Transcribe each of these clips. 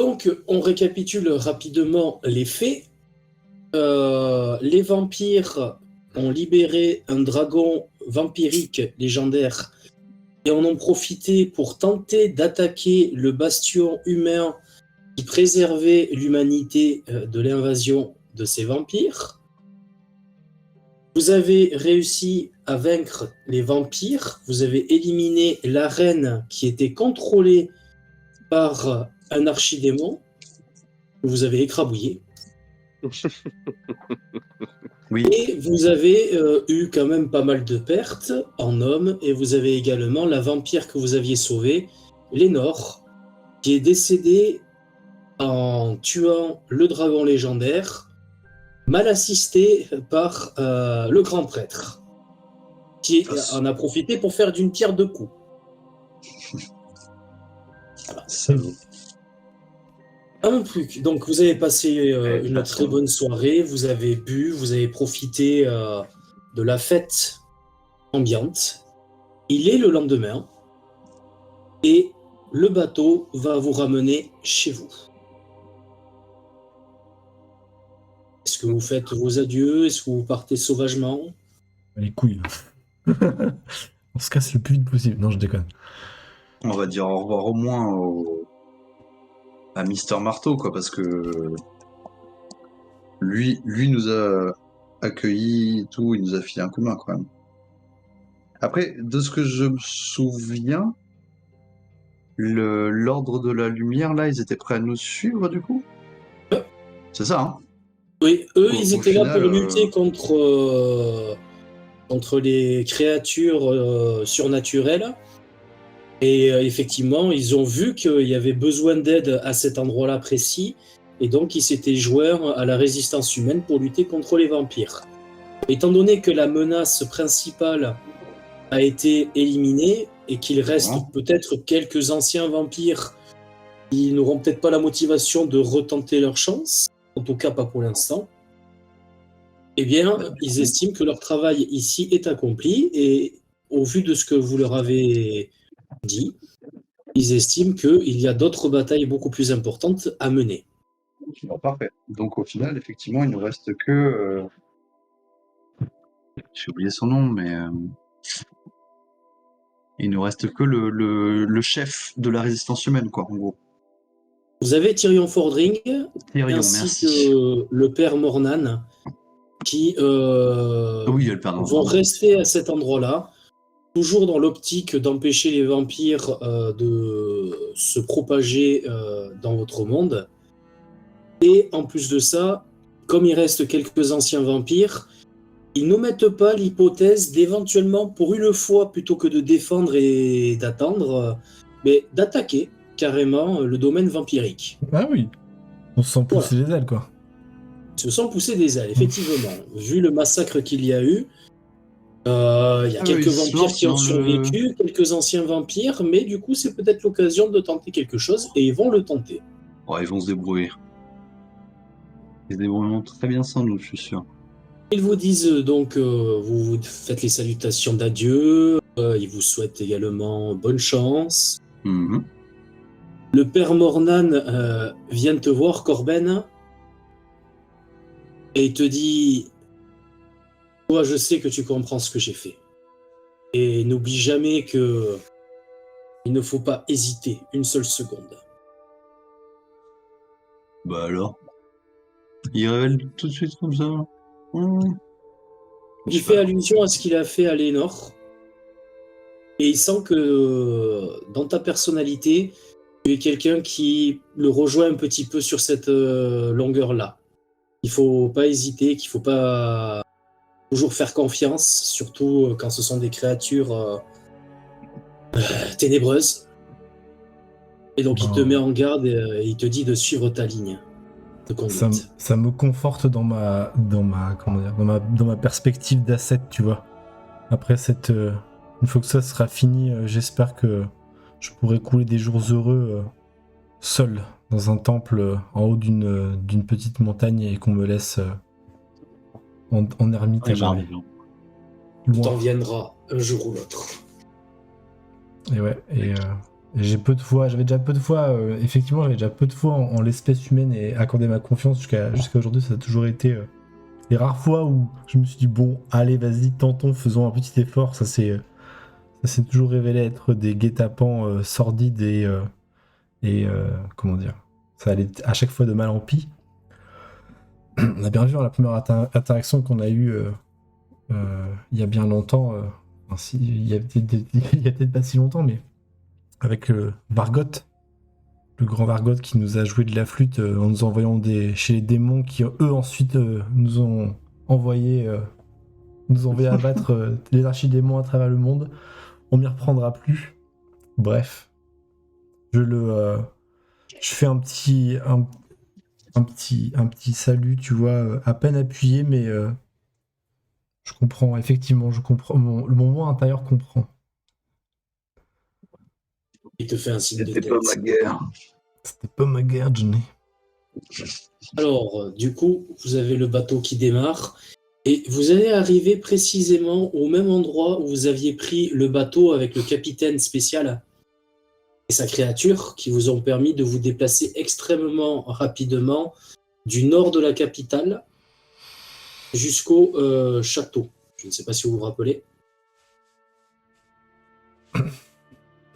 Donc, on récapitule rapidement les faits. Les vampires ont libéré un dragon vampirique légendaire et en ont profité pour tenter d'attaquer le bastion humain qui préservait l'humanité de l'invasion de ces vampires. Vous avez réussi à vaincre les vampires, vous avez éliminé l'arène qui était contrôlée par un archidémon, que vous avez écrabouillé. Oui. Et vous avez eu quand même pas mal de pertes en hommes, et vous avez également la vampire que vous aviez sauvée, Lénore, qui est décédée en tuant le dragon légendaire, mal assisté par le grand prêtre, qui en a profité pour faire d'une pierre deux coups. Voilà. Un truc. Donc vous avez passé une très bonne soirée, vous avez bu, vous avez profité de la fête ambiante. Il est le lendemain et le bateau va vous ramener chez vous. Est-ce que vous faites vos adieux? Est-ce que vous partez sauvagement? Les couilles. On se casse le plus vite possible. Non, je déconne. On va dire au revoir au moins à Mister Marteau, quoi, parce que lui nous a accueillis et tout, il nous a filé un coup de main, quand même. Après, de ce que je me souviens, l'ordre de la lumière, là, ils étaient prêts à nous suivre, du coup? C'est ça, hein? Oui, eux, ils étaient là pour lutter contre les créatures surnaturelles. Et effectivement, ils ont vu qu'il y avait besoin d'aide à cet endroit-là précis. Et donc, ils s'étaient joints à la résistance humaine pour lutter contre les vampires. Étant donné que la menace principale a été éliminée et qu'il reste peut-être quelques anciens vampires qui n'auront peut-être pas la motivation de retenter leur chance, en tout cas pas pour l'instant, eh bien, ils estiment que leur travail ici est accompli et au vu de ce que vous leur avez dit, ils estiment qu'il y a d'autres batailles beaucoup plus importantes à mener. Bon, parfait. Donc au final, effectivement, il ne nous reste que... J'ai oublié son nom, mais... il nous reste que le chef de la résistance humaine, quoi, en gros. Vous avez Tyrion Fordring, Tyrion, ainsi merci. que le père Mornan, qui vont rester à cet endroit-là, toujours dans l'optique d'empêcher les vampires de se propager dans votre monde. Et en plus de ça, comme il reste quelques anciens vampires, ils n'omettent pas l'hypothèse d'éventuellement, pour une fois, plutôt que de défendre et d'attendre, mais d'attaquer carrément le domaine vampirique. Ah oui, on se sent pousser les ailes, quoi. Ils se sont poussés des ailes, effectivement. Vu le massacre qu'il y a eu, il y a quelques vampires qui ont survécu, quelques anciens vampires, mais du coup, c'est peut-être l'occasion de tenter quelque chose, et ils vont le tenter. Ouais, ils vont se débrouiller. Ils se débrouilleront très bien sans nous, je suis sûr. Ils vous disent donc, vous faites les salutations d'adieu, ils vous souhaitent également bonne chance. Mm-hmm. Le père Mornan vient te voir, Corben, et il te dit: toi, je sais que tu comprends ce que j'ai fait. Et n'oublie jamais que il ne faut pas hésiter une seule seconde. Bah alors? Il révèle tout de suite comme ça? Il fait allusion à ce qu'il a fait à Lénore. Et il sent que dans ta personnalité, tu es quelqu'un qui le rejoint un petit peu sur cette longueur-là. Il faut pas hésiter, qu'il faut pas toujours faire confiance, surtout quand ce sont des créatures ténébreuses. Et donc il te met en garde et il te dit de suivre ta ligne de conduite. Ça me conforte dans ma perspective d'asset, tu vois. Après cette... une fois que ça sera fini, j'espère que je pourrai couler des jours heureux seul dans un temple en haut d'une petite montagne et qu'on me laisse en ermite à jamais. Tout en viendra un jour ou l'autre. Et ouais, et j'avais déjà peu de foi, effectivement, j'avais déjà peu de foi en l'espèce humaine et accordé ma confiance jusqu'à aujourd'hui. Ça a toujours été les rares fois où je me suis dit, bon, allez, vas-y, tentons, faisons un petit effort. Ça s'est toujours révélé être des guet-apens sordides comment dire, ça allait à chaque fois de mal en pis. On a bien vu la première interaction qu'on a eue il y a bien longtemps, il y a peut-être pas si longtemps, mais avec Vargot, le grand Vargot qui nous a joué de la flûte en nous envoyant chez les démons qui, eux, ensuite nous ont envoyé abattre les archidémons à travers le monde. On m'y reprendra plus. Bref, je fais un petit salut, tu vois, à peine appuyé, mais je comprends, effectivement, je comprends. Mon moi intérieur comprend. Il te fait un signe de C'était tête. pas ma guerre. C'était pas ma guerre, Johnny. Alors, du coup, vous avez le bateau qui démarre et vous allez arriver précisément au même endroit où vous aviez pris le bateau avec le capitaine spécial et sa créature qui vous ont permis de vous déplacer extrêmement rapidement du nord de la capitale jusqu'au château. Je ne sais pas si vous vous rappelez.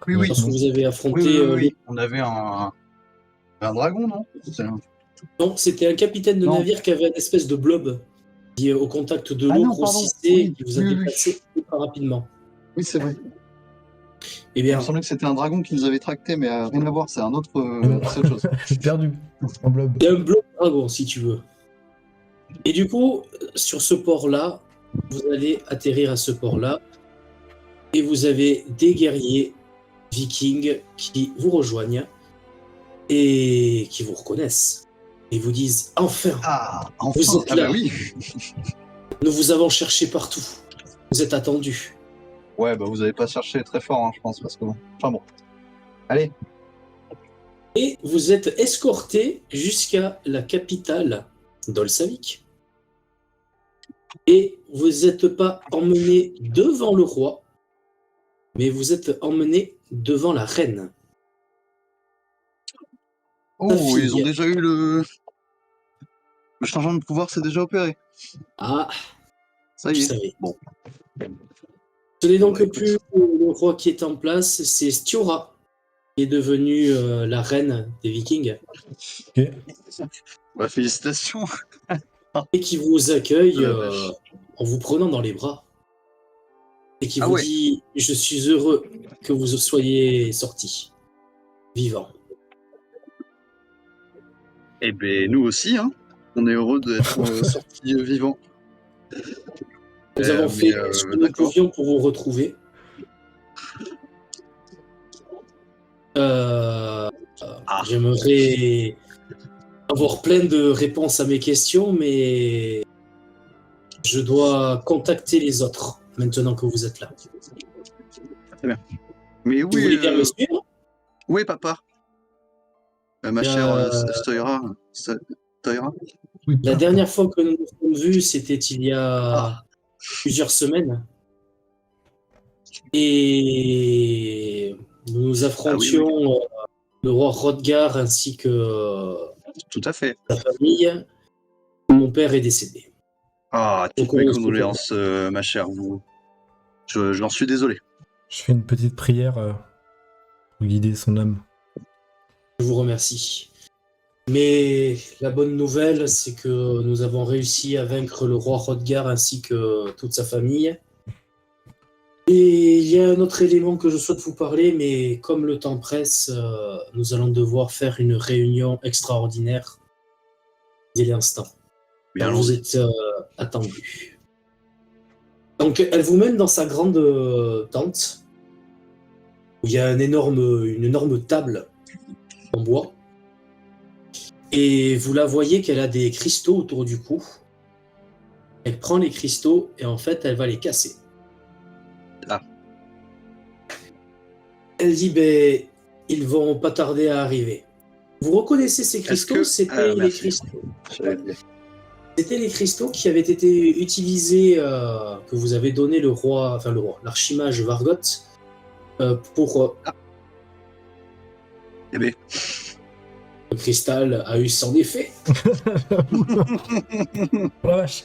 Oui. Lorsque vous avez affronté... Oui. On avait un dragon, non? Non, c'était un capitaine de Non. navire qui avait une espèce de blob qui, au contact de l'eau, grossissait et qui vous a déplacé très rapidement. Oui, c'est vrai. Eh Il bien, me semblait que c'était un dragon qui nous avait tracté, mais rien à voir, c'est autre chose. J'ai perdu en blob. il y a un blob dragon, si tu veux. Et du coup, sur ce port-là, vous allez atterrir à ce port-là et vous avez des guerriers vikings qui vous rejoignent et qui vous reconnaissent. Et vous disent « Enfin, Enfin. vous êtes là. Bah oui. Nous vous avons cherché partout. Vous êtes attendus. » Ouais, bah vous avez pas cherché très fort, hein, je pense, parce que bon. Enfin bon. Allez. Et vous êtes escortés jusqu'à la capitale d'Olsavik. Et vous n'êtes pas emmenés devant le roi, mais vous êtes emmenés devant la reine. Oh, fille. ils ont déjà eu le changement de pouvoir, c'est déjà opéré. Ah, Ça y je est. savais. Bon. Ce n'est donc Ouais, plus le roi qui est en place, c'est Stiora qui est devenue la reine des Vikings Ok. Bah, félicitations. et qui vous accueille La vache. en vous prenant dans les bras et qui Ah vous ouais. dit « Je suis heureux que vous soyez sortis, vivants. » Eh ben, nous aussi, hein. On est heureux d'être sortis vivants. Nous avons fait ce que nous d'accord. pouvions pour vous retrouver. J'aimerais avoir plein de réponses à mes questions, mais je dois contacter les autres maintenant que vous êtes là. Très bien. Mais Vous voulez bien me suivre? où est papa? Ma chère Stoira. Oui, La dernière fois que nous nous sommes vus, c'était il y a plusieurs semaines. Et nous affrontions le roi Hrothgar ainsi que Tout à fait. sa famille. Mon père est décédé. Toutes mes condoléances, ma chère. J'en suis désolé. Je fais une petite prière pour guider son âme. Je vous remercie. Mais la bonne nouvelle, c'est que nous avons réussi à vaincre le roi Hrothgar ainsi que toute sa famille. Et il y a un autre élément que je souhaite vous parler, mais comme le temps presse, nous allons devoir faire une réunion extraordinaire dès l'instant. Bien, Vous êtes attendus. Donc, elle vous mène dans sa grande tente, où il y a une énorme table en bois. Et vous la voyez qu'elle a des cristaux autour du cou. Elle prend les cristaux et en fait, elle va les casser. Elle dit, ils vont pas tarder à arriver. Vous reconnaissez ces cristaux? C'était les cristaux. C'était les cristaux qui avaient été utilisés, que vous avez donné l'archimage Vargot, pour Eh ben, Le cristal a eu son effet. Oh la vache.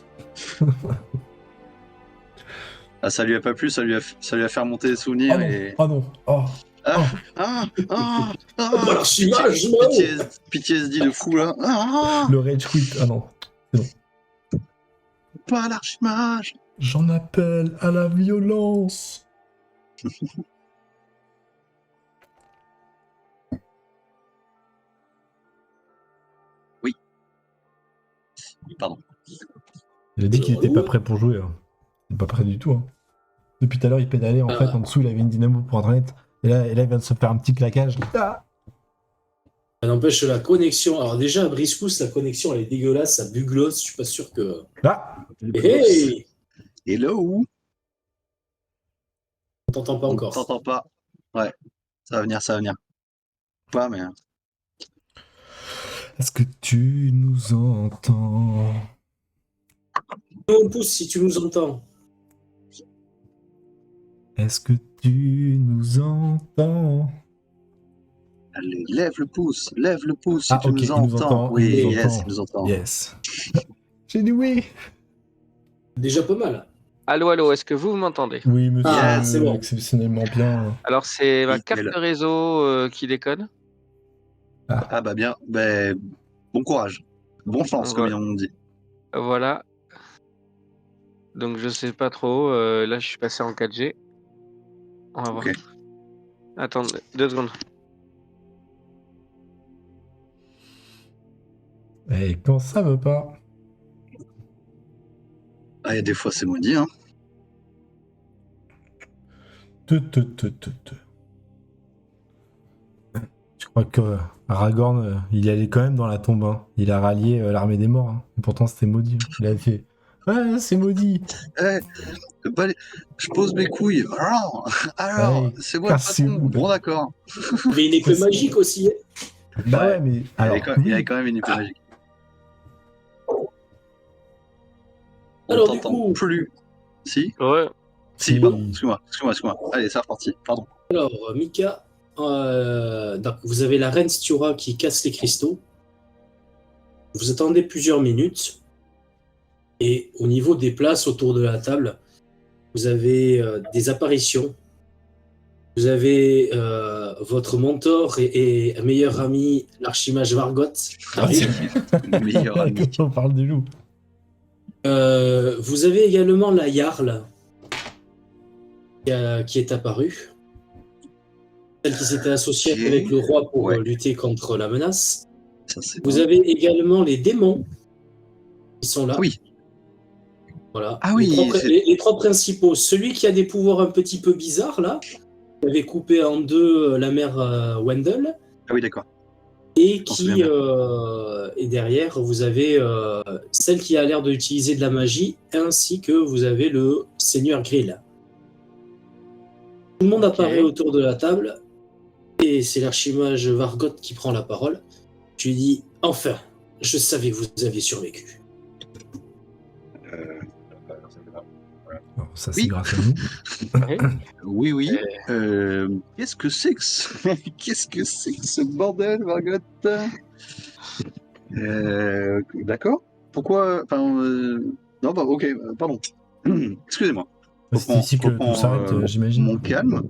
ah, ça lui a pas plu, ça lui a fait remonter des Oh souvenirs non, et... oh non, oh. Ah, ah, ah, Oh, bah, l'archimage, non. PTSD de fou, là. Ah, Le rage quit, ah non. pas l'archimage. J'en appelle à la violence. Pardon. Il a dit qu'il était pas prêt pour jouer. Hein. Il est pas prêt du tout. Hein. Depuis tout à l'heure, il pédalait. En fait, en dessous, il avait une dynamo pour Internet. Et là, il vient de se faire un petit claquage. Ah. Ça n'empêche la connexion. Alors déjà, à Briscous, la connexion, elle est dégueulasse, ça buglosse. Je suis pas sûr que... Ah. Hey, Hello. on t'entend pas On encore. t'entend pas. Ouais, ça va venir, ça va venir. Pas, mais... Est-ce que tu nous entends? On pousse si tu nous entends. Est-ce que tu nous entends? Allez, lève le pouce si Ah, tu ok, nous il entends. nous entend. Oui, il nous yes, entend. il nous entend. Yes. J'ai dit oui. Déjà pas mal. Allô, est-ce que vous m'entendez? Oui, monsieur, Ah, c'est bon. exceptionnellement bien. Alors, c'est ma Nickel. carte réseau qui déconne. Ah bah bien, ben, bon courage. Bon chance, Voilà. comme on dit. Voilà. Donc, je sais pas trop. Là, je suis passé en 4G. On va voir. Ok. Attendez, 2 secondes. Et quand ça veut pas? Ah, et des fois, c'est maudit, hein. Je crois que Aragorn, il y allait quand même dans la tombe. Hein. Il a rallié l'armée des morts. Hein. Et pourtant, c'était maudit. Il a fait ah, c'est maudit. Eh, je pose mes couilles. Alors Ouais, c'est moi le cassez-vous, patron. là. Bon, d'accord. Il y avait une épée magique aussi. Hein. Bah Ouais. ouais, mais alors. Il y avait quand même une épée magique. On Alors, du t'entend coup- plus. Si Ouais. Si, Si. pardon. Excuse-moi. Allez, c'est reparti. Pardon. Alors, Mika, donc vous avez la reine Stiura qui casse les cristaux. Vous attendez plusieurs minutes. Et au niveau des places autour de la table, vous avez des apparitions. Vous avez votre mentor et meilleur ami, l'archimage Vargot. qui Ah, arrive. Meilleur ami. Quand on parle du loup. Vous avez également la Jarl qui est apparue. Celle qui s'était associée Ok. avec le roi pour Ouais. lutter contre la menace. Ça, c'est Vous bon. avez également les démons qui sont là. Oui. Voilà. Ah oui, c'est- Les trois principaux. Celui qui a des pouvoirs un petit peu bizarres, là, qui avait coupé en deux la mère Wendell, Ah oui, d'accord. et m'en qui souviens et derrière, vous avez celle qui a l'air d'utiliser de la magie, ainsi que vous avez le Seigneur Grill. Tout le monde apparaît autour de la table, et c'est l'archimage Vargot qui prend la parole. Je lui dis, enfin, je savais que vous aviez survécu. Alors, ça, c'est Oui. grâce à nous. Oui. Qu'est-ce que c'est que ce bordel, Margot? D'accord. Pourquoi? Enfin, non, bah, ok, pardon. Excusez-moi. C'est ici que tout s'arrête, j'imagine. Mon calme.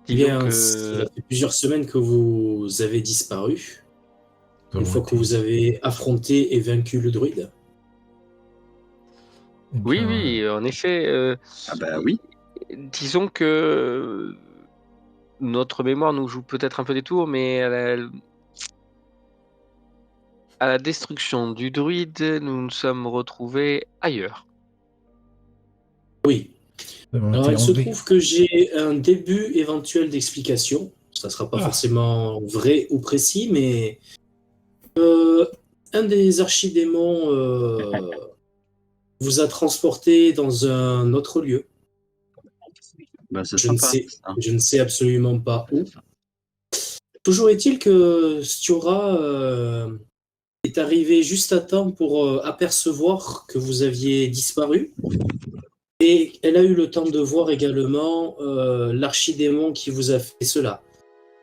Eh Disons bien, que- ça fait plusieurs semaines que vous avez disparu. Nous Une avons fois que été- vous avez affronté et vaincu le druide. Eh Oui, bien, oui, en effet. Ah bah oui. Disons que notre mémoire nous joue peut-être un peu des tours, mais à la destruction du druide, nous nous sommes retrouvés ailleurs. Oui. nous avons Alors, été il se enlevés. trouve que j'ai un début éventuel d'explication. Ça ne sera pas Ah. forcément vrai ou précis, mais un des archidémons vous a transporté dans un autre lieu. Bah, c'est Je ne sympa. sais- hein. Je ne sais absolument pas où. Toujours est-il que Stiura est arrivé juste à temps pour apercevoir que vous aviez disparu. Et elle a eu le temps de voir également l'archidémon qui vous a fait cela.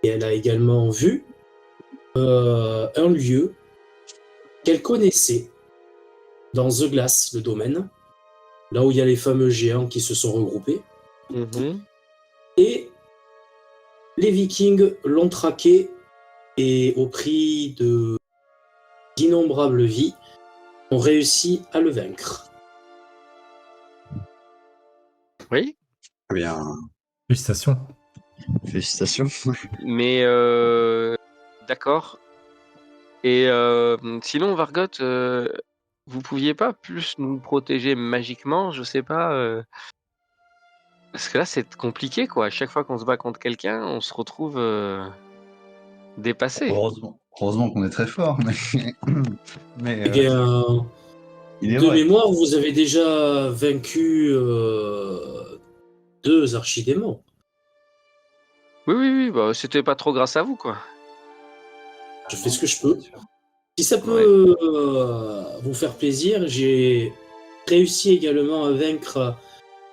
Et elle a également vu un lieu qu'elle connaissait dans The Glass, le domaine, là où il y a les fameux géants qui se sont regroupés. Mhm. Et les Vikings l'ont traqué et au prix d'innombrables vies, ont réussi à le vaincre. Oui, Eh bien, Félicitations. félicitations. mais d'accord. Et sinon, Vargot, vous pouviez pas plus nous protéger magiquement, je sais pas. Parce que là, c'est compliqué, quoi. À chaque fois qu'on se bat contre quelqu'un, on se retrouve dépassé. Heureusement qu'on est très fort, mais Eh bien, il est de vrai. mémoire, vous avez déjà vaincu 2 archidémons. Oui, oui, oui, bah, c'était pas trop grâce à vous, quoi. Je fais ce que je peux. Bien sûr. Si ça Ouais. peut vous faire plaisir, j'ai réussi également à vaincre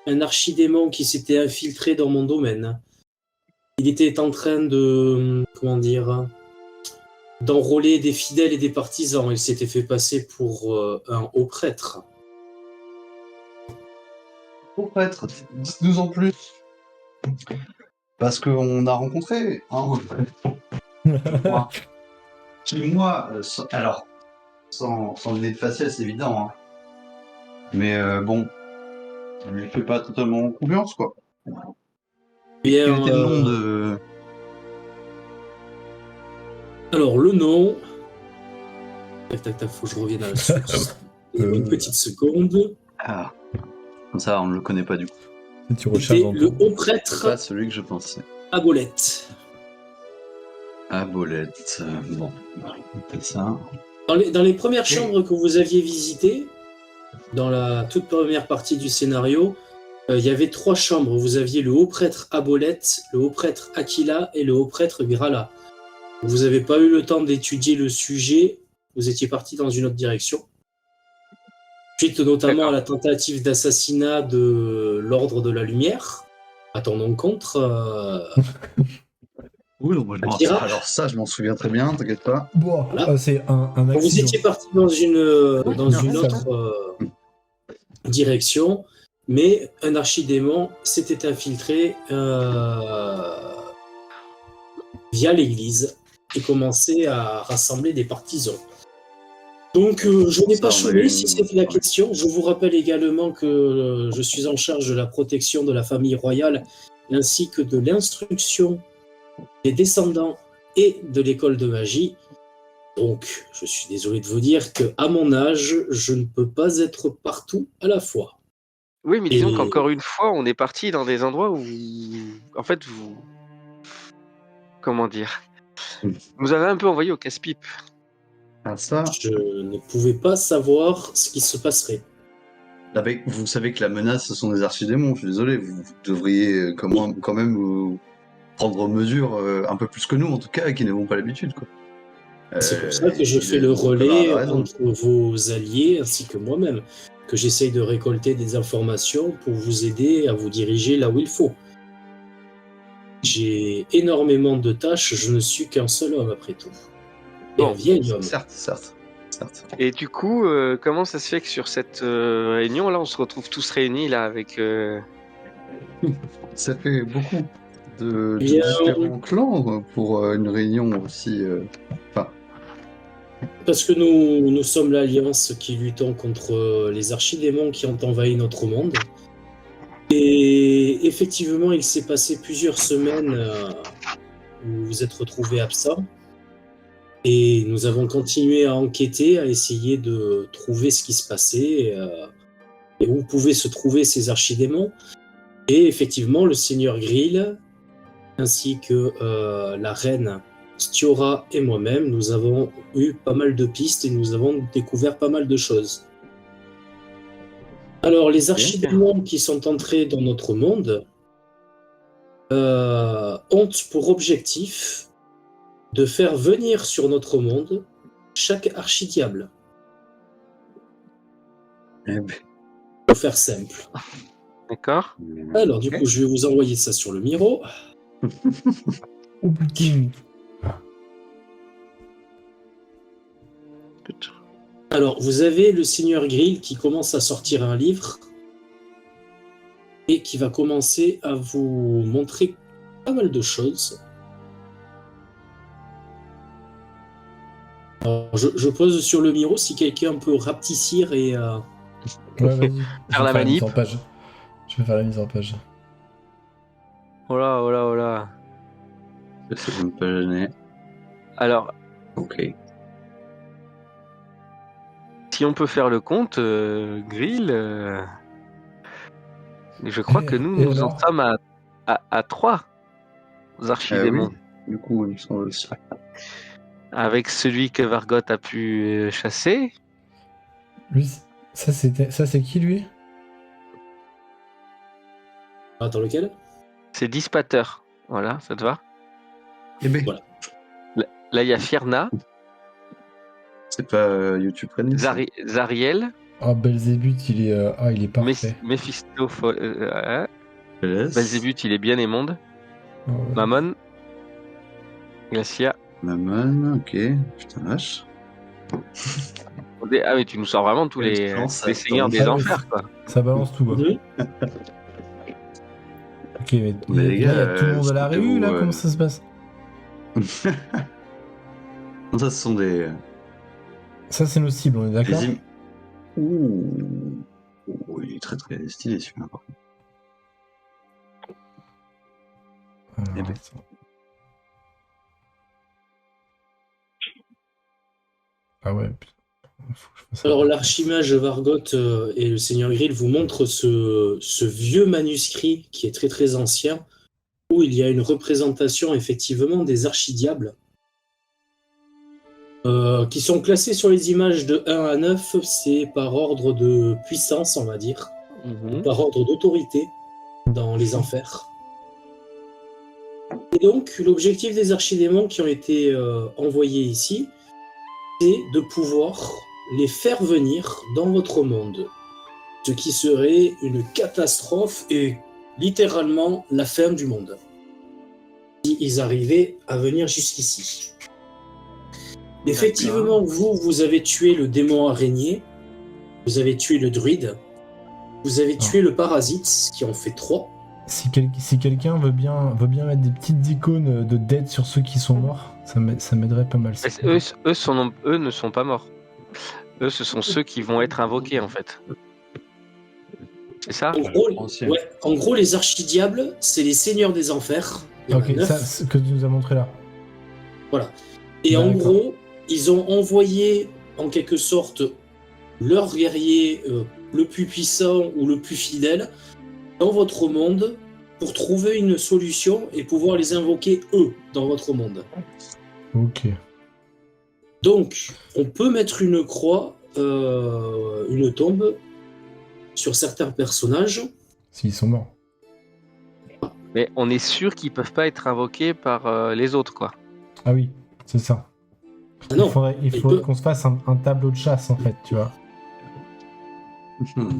un archidémon qui s'était infiltré dans mon domaine. Il était en train de, comment dire, d'enrôler des fidèles et des partisans. Il s'était fait passer pour un haut prêtre. Pour prêtre, dites-nous en plus. Parce qu'on a rencontré moi. Chez moi, sans donner de faciès, c'est évident. Hein. Mais bon, on lui fait pas totalement confiance, quoi. Bien, Quel était le nom de... alors le nom. Tac, tac, tac, faut que je revienne à la source. Une petite seconde. Ah, comme ça, on ne le connaît pas du coup. Tu recharges C'était dans le ton... haut C'est prêtre pas celui que je pensais. à Bolette. Ah, Bolette. Bon, c'est ça. Dans les premières chambres que vous aviez visitées, dans la toute première partie du scénario, il y avait 3 chambres. Vous aviez le haut prêtre Aboleth, le haut prêtre Aquila et le haut prêtre Grala. Vous n'avez pas eu le temps d'étudier le sujet, vous étiez parti dans une autre direction. Suite notamment à la tentative d'assassinat de l'Ordre de la Lumière, à ton encontre. Oui, moi, Akira. alors ça, je m'en souviens très bien, t'inquiète pas. Bon, Voilà. c'est un accident. Vous étiez parti dans une autre direction, mais un archidémon s'était infiltré via l'église et commençait à rassembler des partisans. Donc je n'ai pas chômé si c'est la question. Je vous rappelle également que je suis en charge de la protection de la famille royale ainsi que de l'instruction des descendants et de l'école de magie. Donc, je suis désolé de vous dire qu'à mon âge, je ne peux pas être partout à la fois. Oui, mais disons qu'encore une fois, on est parti dans des endroits où, en fait, comment dire, vous avez un peu envoyé au casse-pipe. Ah, ça. Je ne pouvais pas savoir ce qui se passerait. Vous savez que la menace, ce sont des archidémons, je suis désolé, vous devriez quand même prendre mesure un peu plus que nous, en tout cas, qui n'avons pas l'habitude, quoi. C'est pour ça que je fais le relais entre vos alliés ainsi que moi-même, que j'essaye de récolter des informations pour vous aider à vous diriger là où il faut. J'ai énormément de tâches, je ne suis qu'un seul homme après tout. Et un vieil homme. Certes. Et du coup, comment ça se fait que sur cette réunion, là, on se retrouve tous réunis, là, avec... Ça fait beaucoup de différents clans pour une réunion aussi... Parce que nous sommes l'alliance qui luttons contre les archidémons qui ont envahi notre monde. Et effectivement, il s'est passé plusieurs semaines où vous êtes retrouvés absents. Et nous avons continué à enquêter, à essayer de trouver ce qui se passait et où pouvaient se trouver ces archidémons. Et effectivement, le seigneur Grill, ainsi que la reine Stiora et moi-même, nous avons eu pas mal de pistes et nous avons découvert pas mal de choses. Alors, les archidémons qui sont entrés dans notre monde ont pour objectif de faire venir sur notre monde chaque archidiable. Pour faire simple. D'accord. Alors, du coup, je vais vous envoyer ça sur le Miro. Oh putain. Alors, vous avez le Seigneur Grill qui commence à sortir un livre et qui va commencer à vous montrer pas mal de choses. Alors, je pose sur le miro si quelqu'un peut rapetissir et... Ouais, vas-y. Faire la manip. Je vais faire la mise en page. Oh là, oh là, oh là. C'est même pas gêné. Alors, Ok. si on peut faire le compte, Grill, je crois que nous en alors sommes à 3 archidémons. Oui. Du coup, il me semble aussi. Avec celui que Vargot a pu chasser. Lui, ça c'est qui lui? Attends, lequel? C'est Dispater. Voilà, ça te va? Eh ben, Voilà. Là, il y a Fierna, c'est pas YouTube Premium. ça Zariel, Ah, Belzébuth, il est parfait. Mephisto. Je laisse. Belzébuth, il est bien émonde. Ah ouais. Mammon, Glacia. Maman, ok. Putain, vache. Ah, mais tu nous sors vraiment tous Ouais, les je pense, les ça seigneurs tombe. des Ah oui, enfers, quoi. Ça balance tout. Hein. Mhm. Ok, mais Mais les là, il y a gars, tout le monde à la réu, vous, là, comment ça se passe? Non, ça, ce sont des. Ça, c'est nos cibles, on est d'accord? des Ouh. Oh, il est très très stylé celui-là. par contre. Alors, Eh ben. attends. Ah ouais, putain. Faut que je fasse Alors, ça. l'archimage Vargot et le Seigneur Grill vous montrent ce vieux manuscrit qui est très très ancien, où il y a une représentation effectivement des archidiables qui sont classés sur les images de 1 à 9, c'est par ordre de puissance, on va dire, ou par ordre d'autorité dans les enfers. Et donc, l'objectif des archidémons qui ont été envoyés ici, c'est de pouvoir les faire venir dans votre monde. Ce qui serait une catastrophe et littéralement la fin du monde. Si ils arrivaient à venir jusqu'ici. Effectivement, vous avez tué le démon araignée, vous avez tué le druide, vous avez tué le parasite, ce qui en fait 3. Si quelqu'un veut bien mettre des petites icônes de dead sur ceux qui sont morts, ça m'aiderait pas mal. Eux ne sont pas morts. Eux, ce sont ceux qui vont être invoqués, en fait. C'est ça? En gros, les archidiables, c'est les seigneurs des enfers. Il y en a Ok, 9. ça, ce que tu nous as montré là. Voilà. Et en gros, ils ont envoyé, en quelque sorte, leur guerrier le plus puissant ou le plus fidèle dans votre monde pour trouver une solution et pouvoir les invoquer, eux, dans votre monde. Ok. Donc, on peut mettre une croix, une tombe, sur certains personnages. S'ils sont morts. Mais on est sûr qu'ils peuvent pas être invoqués par les autres, quoi. Ah oui, c'est ça. Ah non, il faudrait qu'on se fasse un tableau de chasse, en fait, tu vois.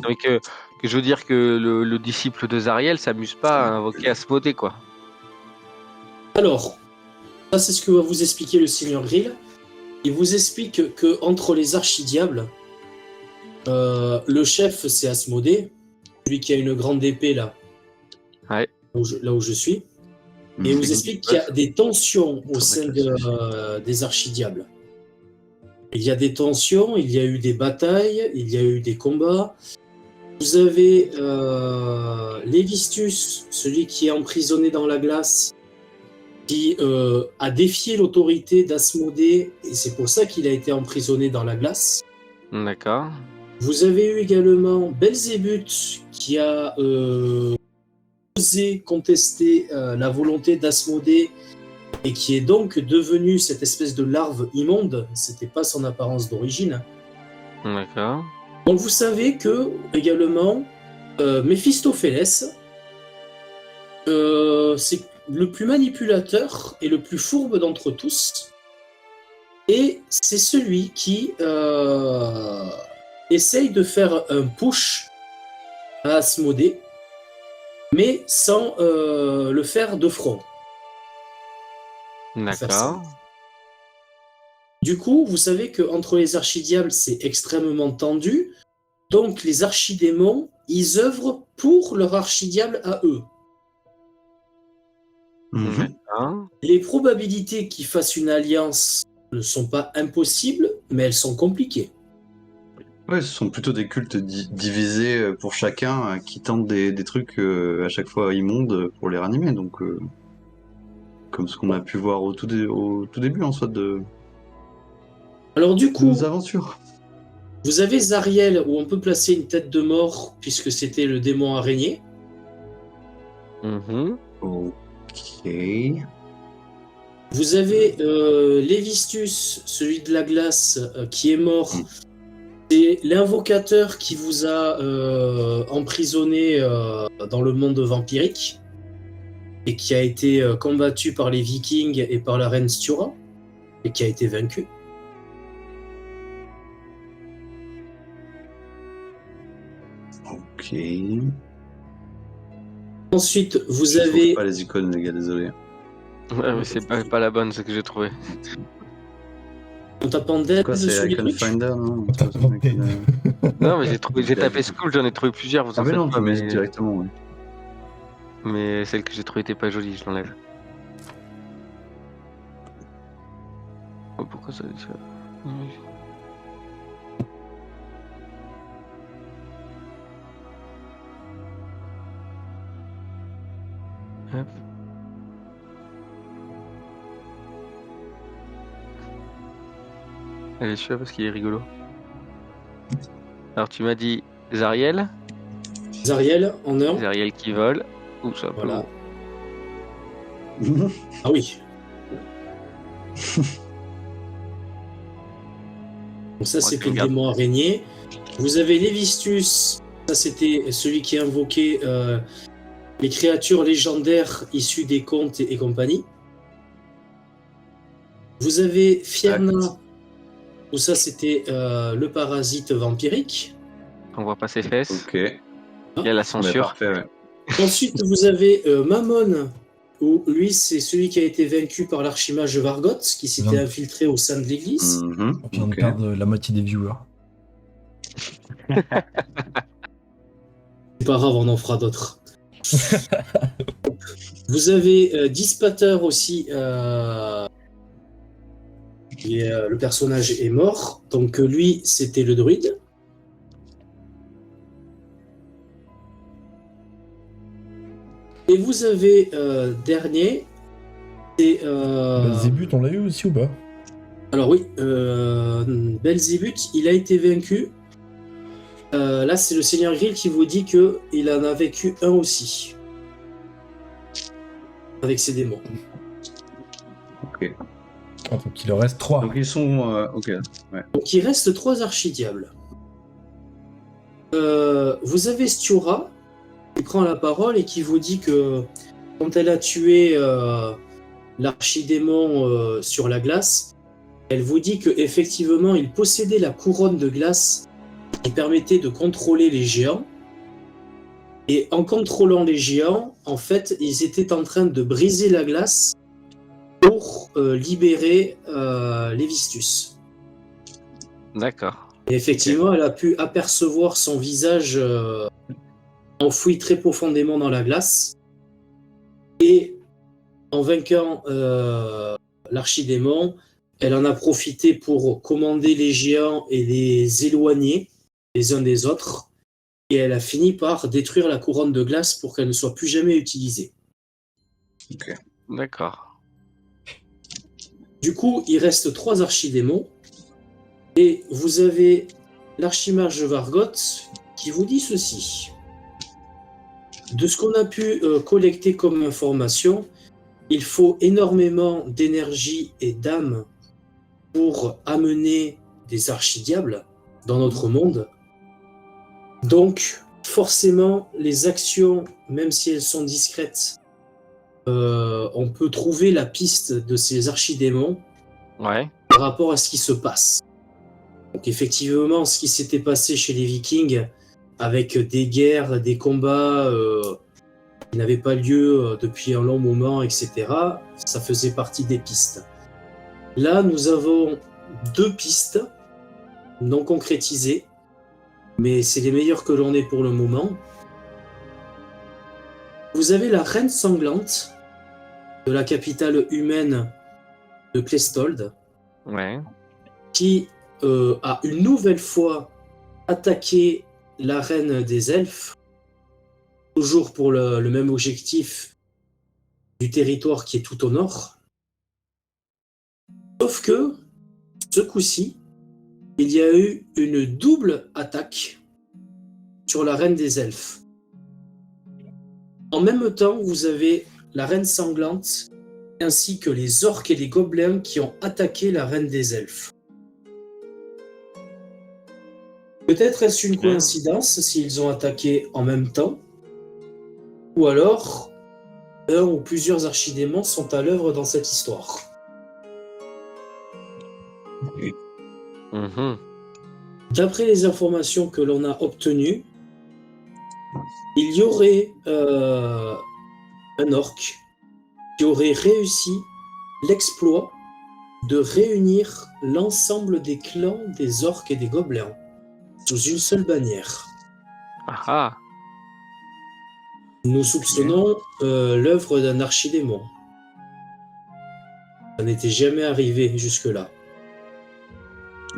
Mais que je veux dire que le disciple de Zariel s'amuse pas à invoquer Asmodée, quoi. Alors, ça c'est ce que va vous expliquer le Seigneur Grill. Il vous explique que entre les archidiables, le chef c'est Asmodée, celui qui a une grande épée là, Ouais. là où je suis. Et il vous explique qu'il y a des tensions au sein des archidiables. Il y a des tensions, il y a eu des batailles, il y a eu des combats. Vous avez Lévistus, celui qui est emprisonné dans la glace, qui a défié l'autorité d'Asmodée, et c'est pour ça qu'il a été emprisonné dans la glace. D'accord. Vous avez eu également Belzébuth, qui a osé contester la volonté d'Asmodée, et qui est donc devenu cette espèce de larve immonde. C'était pas son apparence d'origine. D'accord. Donc vous savez que également Méphistophélès, c'est le plus manipulateur et le plus fourbe d'entre tous, et c'est celui qui essaye de faire un push à Asmodée, mais sans le faire de front. D'accord. Du coup, vous savez qu'entre les archidiables, c'est extrêmement tendu. Donc, les archidémons, ils œuvrent pour leur archidiable à eux. D'accord. Les probabilités qu'ils fassent une alliance ne sont pas impossibles, mais elles sont compliquées. Ouais, ce sont plutôt des cultes divisés pour chacun qui tentent des trucs à chaque fois immondes pour les ranimer. Donc, comme ce qu'on a pu voir au tout début en soit de Alors du coup, nos aventures. vous avez Zariel où on peut placer une tête de mort puisque c'était le démon araignée. Mhm. Ok. Vous avez Lévistus, celui de la glace, qui est mort. C'est l'invocateur qui vous a emprisonné dans le monde vampirique et qui a été combattu par les Vikings et par la reine Stura et qui a été vaincu. Ok. Ensuite, vous Je trouve avez... pas les icônes, les gars, désolé. Ouais, mais c'est pas la bonne, ce que j'ai trouvé. En tapant dead Quoi, c'est sur les Icon trucs. Finder, non T'as pas payé. Non, mais j'ai tapé School, j'en ai trouvé plusieurs, vous en Ah, mais faites non, pas, tu mets directement, ouais. mais celle que j'ai trouvée était pas jolie, je l'enlève. Oh, pourquoi ça dit ça? Hop. Elle est celui-là parce qu'il est rigolo. Alors tu m'as dit Zariel Zariel en un. Zariel qui vole. Ouh, ça peut Voilà. bon. Ah oui. Donc ça, c'était le regarde. démon araignée. Vous avez Lévistus. Ça, c'était celui qui invoquait les créatures légendaires issues des contes et compagnie. Vous avez Fierna. Où ça, c'était le parasite vampirique. On voit pas ses fesses. Ok. Il y a la Mais censure. parfait, ouais. Ensuite, vous avez Mammon, où lui, c'est celui qui a été vaincu par l'archimage Vargot, qui s'était Non. infiltré au sein de l'église. Mhm, On vient de ok. perdre la moitié des viewers. C'est pas grave, on en fera d'autres. Vous avez Dispater aussi. Le personnage est mort. Donc lui, c'était le druide. Et vous avez dernier. C'est. Belzébuth, on l'a eu aussi ou pas? Alors oui, Belzébuth, il a été vaincu. Là, c'est le Seigneur Grill qui vous dit qu'il en a vécu un aussi. Avec ses démons. Ok. Ah, donc il en reste 3. Donc ils sont... ok. Ouais. Donc il reste 3 archidiables. Vous avez Stura qui prend la parole et qui vous dit que quand elle a tué l'archidémon sur la glace, elle vous dit qu'effectivement il possédait la couronne de glace qui permettait de contrôler les géants. Et en contrôlant les géants, en fait, ils étaient en train de briser la glace pour libérer Lévistus. D'accord. Et effectivement, elle a pu apercevoir son visage enfoui très profondément dans la glace. Et en vainquant l'archidémon, elle en a profité pour commander les géants et les éloigner les uns des autres. Et elle a fini par détruire la couronne de glace pour qu'elle ne soit plus jamais utilisée. Ok. D'accord. Du coup, il reste 3 archidémons. Et vous avez l'archimage Vargot qui vous dit ceci. De ce qu'on a pu collecter comme information, il faut énormément d'énergie et d'âme pour amener des archidiables dans notre monde. Donc, forcément, les actions, même si elles sont discrètes, on peut trouver la piste de ces archidémons Ouais. par rapport à ce qui se passe. Donc, effectivement, ce qui s'était passé chez les Vikings, avec des guerres, des combats, n'avait pas lieu depuis un long moment, etc. Ça faisait partie des pistes. Là, nous avons 2 pistes non concrétisées, mais c'est les meilleures que l'on ait pour le moment. Vous avez la reine sanglante de la capitale humaine de Clestold, Ouais. qui a une nouvelle fois attaqué la reine des elfes, toujours pour le même objectif du territoire qui est tout au nord. Sauf que, ce coup-ci, il y a eu une double attaque sur la reine des elfes. En même temps, vous avez la reine sanglante, ainsi que les orques et les gobelins qui ont attaqué la reine des elfes. Peut-être est-ce une coïncidence s'ils ont attaqué en même temps, ou alors un ou plusieurs archidémons sont à l'œuvre dans cette histoire. Mhm. D'après les informations que l'on a obtenues, il y aurait un orc qui aurait réussi l'exploit de réunir l'ensemble des clans des orques et des gobelins sous une seule bannière. Ah ah. Nous soupçonnons l'œuvre d'un archidémon. Ça n'était jamais arrivé jusque-là.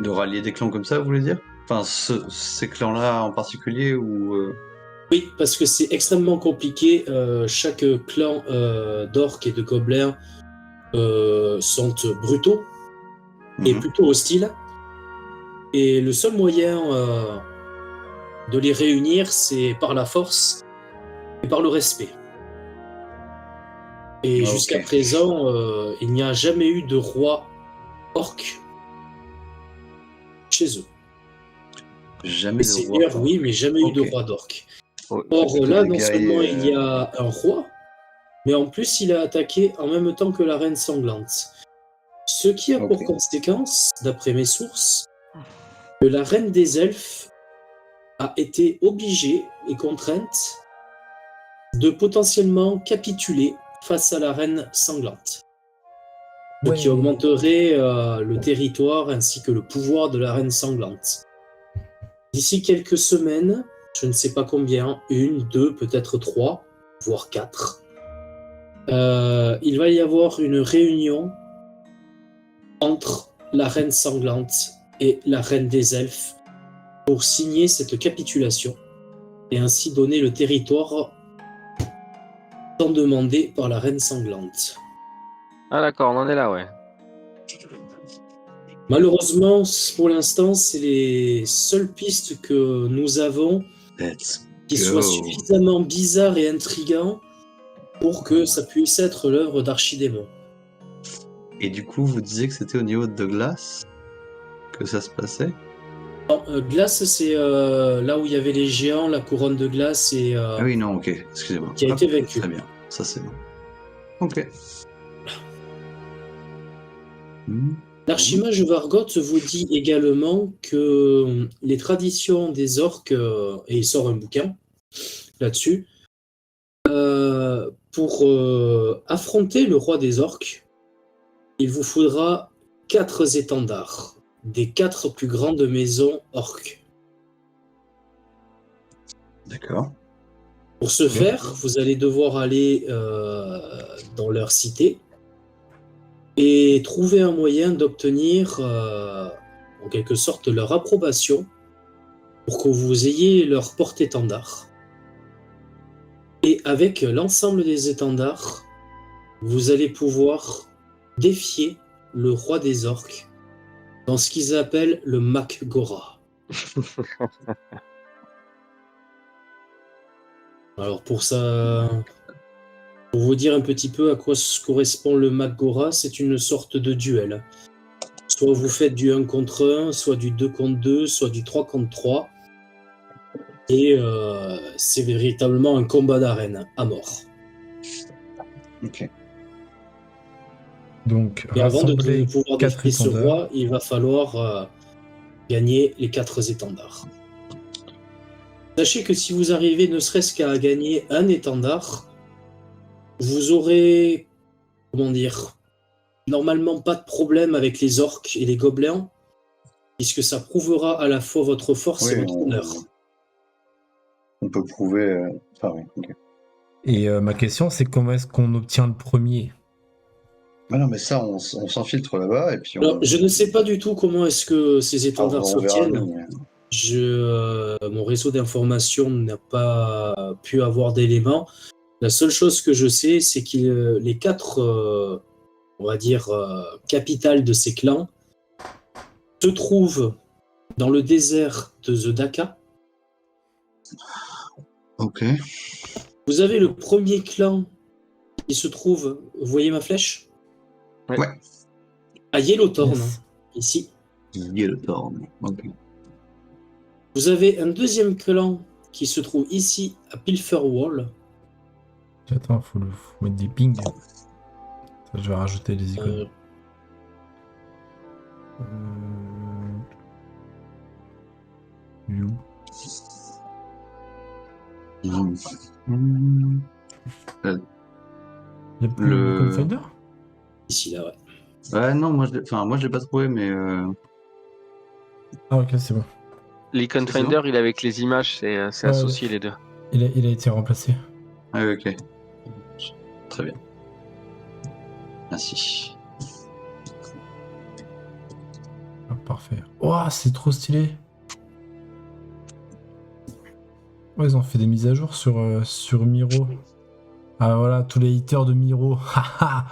De rallier des clans comme ça, vous voulez dire? Enfin, ces clans-là en particulier ou Oui, parce que c'est extrêmement compliqué. Chaque clan d'orques et de gobelins sont brutaux et plutôt hostiles. Et le seul moyen de les réunir, c'est par la force et par le respect. Et jusqu'à présent, il n'y a jamais eu de roi orc chez eux. Jamais Les de seigneurs, roi. oui, mais jamais eu de roi d'orc. Ouais. Or plutôt là, des non guerriers, seulement il y a un roi, mais en plus il a attaqué en même temps que la reine sanglante. Ce qui a pour conséquence, d'après mes sources, que la reine des elfes a été obligée et contrainte de potentiellement capituler face à la reine sanglante. Ce qui augmenterait le territoire ainsi que le pouvoir de la reine sanglante. D'ici quelques semaines, je ne sais pas combien, 1, 2, peut-être 3, voire 4, il va y avoir une réunion entre la reine sanglante et la reine des elfes pour signer cette capitulation et ainsi donner le territoire tant demandé par la reine sanglante. Ah d'accord, on en est là, ouais. Malheureusement, pour l'instant, c'est les seules pistes que nous avons qui soient suffisamment bizarres et intrigants pour que ça puisse être l'œuvre d'archidémons. Et du coup, vous disiez que c'était au niveau de Glace que ça se passait? Non, Glace, c'est là où il y avait les géants, la couronne de glace et Ah oui, non, ok, excusez-moi. qui a été vaincue. Très bien, ça c'est bon. Ok. L'Archimage Vargot vous dit également que les traditions des orques, et il sort un bouquin là-dessus, pour affronter le roi des orques, il vous faudra 4 étendards, des 4 plus grandes maisons orques. D'accord. Pour ce faire, vous allez devoir aller dans leur cité et trouver un moyen d'obtenir en quelque sorte leur approbation pour que vous ayez leur porte-étendard. Et avec l'ensemble des étendards, vous allez pouvoir défier le roi des orques dans ce qu'ils appellent le Mak'gora. Alors pour ça, pour vous dire un petit peu à quoi correspond le Mak'gora, c'est une sorte de duel. Soit vous faites du 1 contre 1, soit du 2 contre 2, soit du 3 contre 3. Et c'est véritablement un combat d'arène à mort. Ok. Donc, et avant de rassembler pouvoir 4 défier ce étendards. roi, il va falloir gagner les 4 étendards. Sachez que si vous arrivez ne serait-ce qu'à gagner un étendard, vous aurez, comment dire, normalement pas de problème avec les orques et les gobelins, puisque ça prouvera à la fois votre force et Oui, votre honneur. on peut prouver. Enfin, oui, ok. Et ma question, c'est comment est-ce qu'on obtient le premier? Mais non, mais ça, on s'infiltre là-bas et puis Alors, je ne sais pas du tout comment est-ce que ces étendards on verra s'obtiennent. nous. Mais... Mon réseau d'information n'a pas pu avoir d'éléments. La seule chose que je sais, c'est que les 4, on va dire, capitales de ces clans se trouvent dans le désert de The Daka. Ok. Vous avez le premier clan qui se trouve, vous voyez ma flèche? Ouais. À Yellowthorn, Yes. ici. Yellowthorn. Ok. Vous avez un deuxième clan qui se trouve ici, à Pilferwall. Attends, faut mettre des pings. Ça, je vais rajouter les icônes. You. Il y a plus Le- Beacon Finder? Ici, là, ouais. Ouais, non, moi je l'ai pas trouvé, mais. Ah, ok, c'est bon. L'Icon C'est Finder, il est avec les images, c'est Ouais, associé les deux. Il a été remplacé. Ah, oui, ok. Très bien. Merci. Ah, parfait. Oh, c'est trop stylé. Ouais, ils ont fait des mises à jour sur Miro. Ah voilà, tous les haters de Miro. Haha.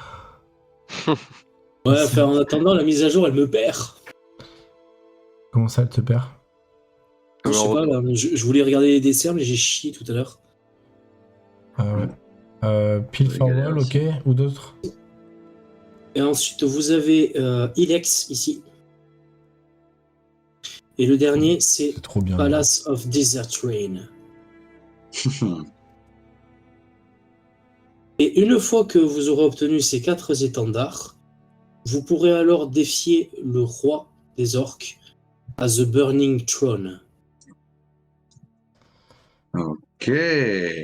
Ouais, enfin, en attendant, la mise à jour, elle me perd. Comment ça, elle te perd? Je sais pas, là, je voulais regarder les desserts, mais j'ai chié tout à l'heure. Ah ouais. Pilferwall, ok. Ou d'autres? Et ensuite, vous avez Ilex ici. Et le dernier, c'est C'est trop bien. Palace of Desert Rain. Et une fois que vous aurez obtenu ces 4 étendards, vous pourrez alors défier le roi des orques à The Burning Throne. Ok. Alors,